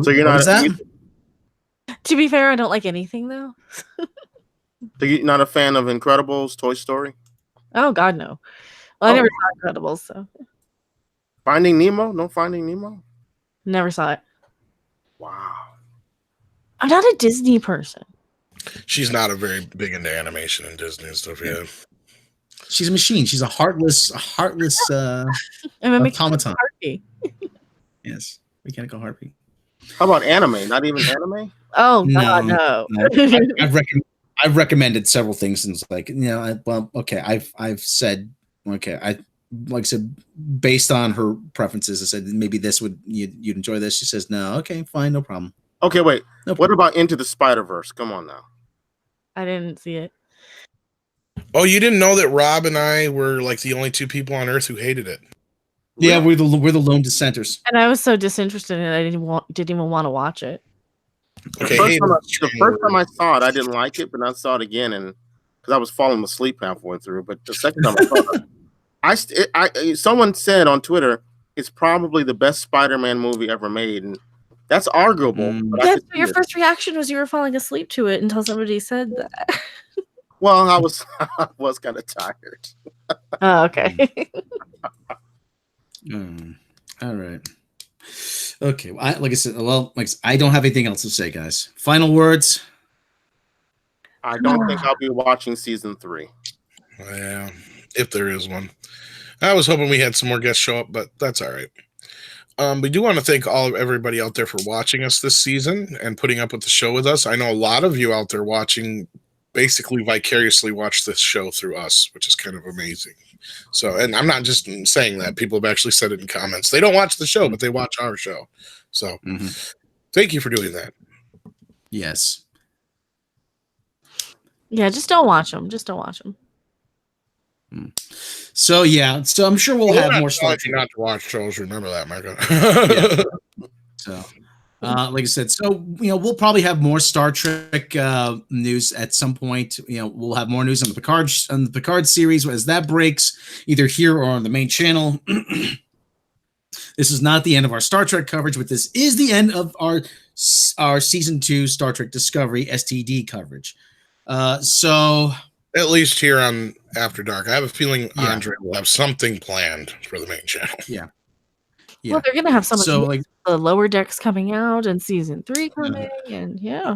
So you're What not is that? To be fair, I don't like anything though. So you're not a fan of Incredibles, Toy Story, Oh God, no. Well, I never saw Incredibles, so Finding Nemo? No Finding Nemo. never saw it. Wow. I'm not a Disney person. She's not a very big into animation and Disney and stuff. Yeah. She's a machine. She's a heartless I'm a automaton. Harpy. Yes, mechanical harpy. How about anime? Not even anime. Oh No, God, no. I've recommended several things, and it's like I've said like I said, based on her preferences, I said maybe this you'd enjoy this. She says no. Okay, fine, no problem. Okay, wait. No What problem. about Into the Spider-Verse? Come on now. I didn't see it. Oh, you didn't know that Rob and I were like the only two people on Earth who hated it? Yeah, we're the lone dissenters. And I was so disinterested in it, I didn't even want to watch it. Okay, The first time I saw it, I didn't like it, but I saw it again, and because I was falling asleep halfway through. But the second time I saw it, someone said on Twitter it's probably the best Spider-Man movie ever made, and that's arguable. But I Yeah, could so see your it. first reaction was you were falling asleep to it until somebody said that. Well, I was kind of tired. Oh, okay. All right. Okay. I don't have anything else to say, guys. Final words. I don't think I'll be watching season 3. Yeah, if there is one. I was hoping we had some more guests show up, but that's all right. We do want to thank everybody out there for watching us this season and putting up with the show with us. I know a lot of you out there watching basically vicariously watch this show through us, which is kind of amazing. So, and I'm not just saying that. People have actually said it in comments. They don't watch the show, but they watch our show. So, thank you for doing that. Yes. Yeah, just don't watch them. Just don't watch them. So yeah, so I'm sure we'll have more Star Trek. not to watch shows. Remember that, Micah. Yeah. So, like I said, so we'll probably have more Star Trek news at some point. We'll have more news on the Picard series as that breaks, either here or on the main channel. This is not the end of our Star Trek coverage, but this is the end of our season 2 Star Trek Discovery STD coverage. So at least here on After Dark, I have a feeling Andre will have something planned for the main channel. Yeah. Well, they're gonna have some of So, the Lower Decks coming out and season 3 coming, and yeah.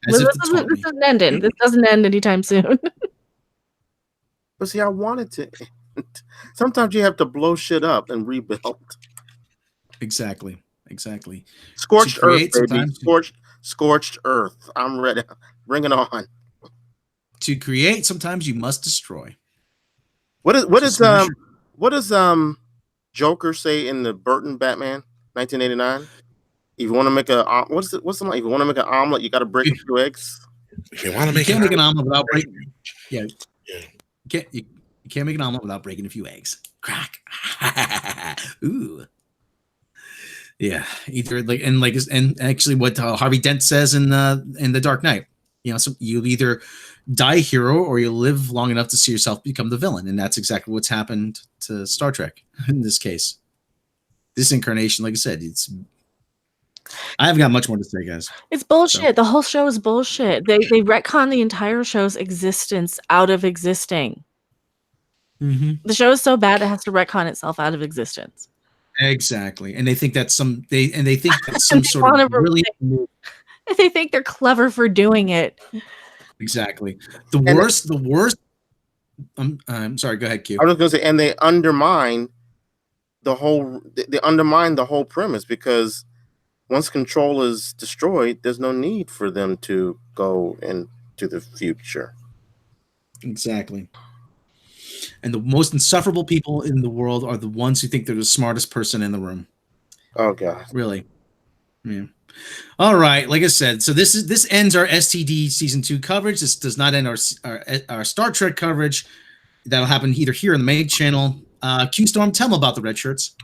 As if This isn't ending. This doesn't end anytime soon. But see, I wanted to. Sometimes you have to blow shit up and rebuild. Exactly. Scorched To earth, create baby. sometimes- Scorched earth. I'm ready. Bring it on. To create, sometimes you must destroy. What does Joker say in the Burton Batman 1989? If you want to make what's the line? If you want to make an omelet, you got to break a few eggs. If you want to You make can't make an omelet without breaking. Yeah. You can't make an omelet without breaking a few eggs. Crack. Ooh. Yeah. Either and actually what Harvey Dent says in the Dark Knight. So you either die a hero or you live long enough to see yourself become the villain, and that's exactly what's happened to Star Trek in this case. This incarnation, like I said, I haven't got much more to say, guys. It's bullshit. So. The whole show is bullshit. They retcon the entire show's existence out of existing. Mm-hmm. The show is so bad it has to retcon itself out of existence. Exactly, and they think that's some sort of really. They think they're clever for doing it. Exactly. The worst. I'm sorry. Go ahead, Q. I was going to say, and they undermine the whole premise, because once control is destroyed, there's no need for them to go into the future. Exactly. And the most insufferable people in the world are the ones who think they're the smartest person in the room. Oh God. Really? Yeah. All right. Like I said, so this ends our STD season 2 coverage. This does not end our Star Trek coverage. That'll happen either here on the main channel. Q Storm, tell them about the red shirts.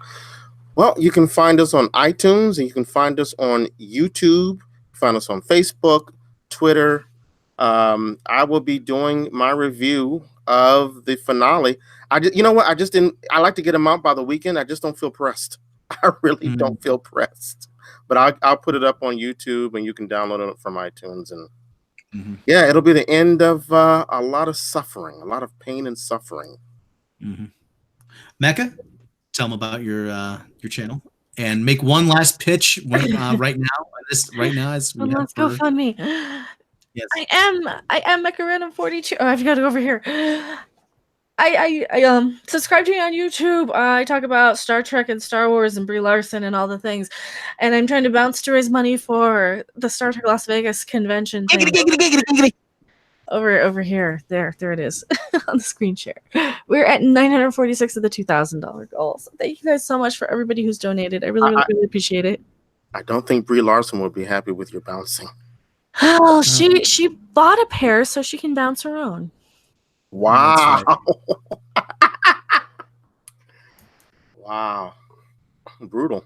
Well, you can find us on iTunes, and you can find us on YouTube. Find us on Facebook, Twitter, I will be doing my review of the finale. You know what? I like to get them out by the weekend. I just don't feel pressed. I really don't feel pressed. But I'll put it up on YouTube, and you can download it from iTunes. And yeah, it'll be the end of a lot of suffering, a lot of pain and suffering. Mecca, tell them about your channel and make one last pitch right now. Right now, as we let's go fund me. Yes. I am Macarena 42. Oh, I've got to go over here. I subscribe to me on YouTube. I talk about Star Trek and Star Wars and Brie Larson and all the things, and I'm trying to bounce to raise money for the Star Trek Las Vegas convention thing. Over here, there it is on the screen share. We're at 946 of the $2,000 goal. So thank you guys so much for everybody who's donated. I really appreciate it. I don't think Brie Larson would be happy with your bouncing. Oh, she bought a pair so she can bounce her own. Wow. Wow. Brutal.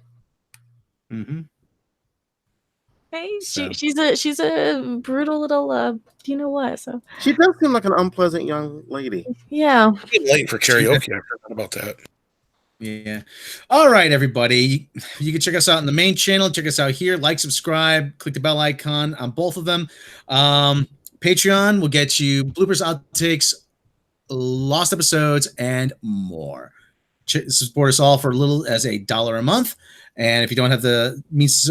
Hey, she's a brutal little you know what? So she does seem like an unpleasant young lady. Yeah. It's late for karaoke. I forgot about that. Yeah. All right, everybody. You can check us out on the main channel. Check us out here. Like, subscribe, click the bell icon on both of them. Patreon will get you bloopers, outtakes, lost episodes, and more. Support us all for as little as $1 a month. And if you don't have the means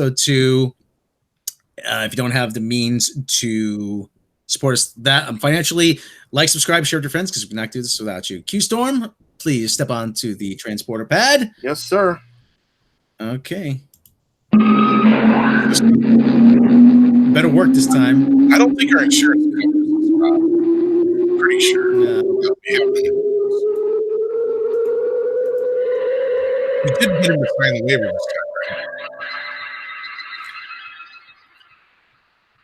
to support us financially, like, subscribe, share with your friends, because we cannot do this without you. Q-Storm, please step onto the transporter pad. Yes, sir. Okay. Better work this time. I don't think our insurance covers pretty sure. We did get him to sign the waiver this time, right?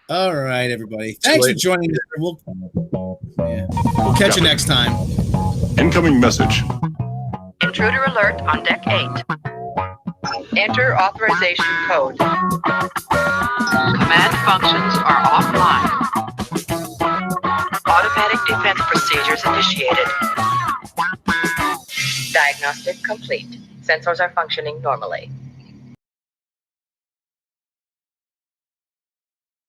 All right, everybody. Thanks for joining us. We'll catch you next time. Incoming message. Intruder alert on deck 8. Enter authorization code. Command functions are offline. Automatic defense procedures initiated. Diagnostic complete. Sensors are functioning normally.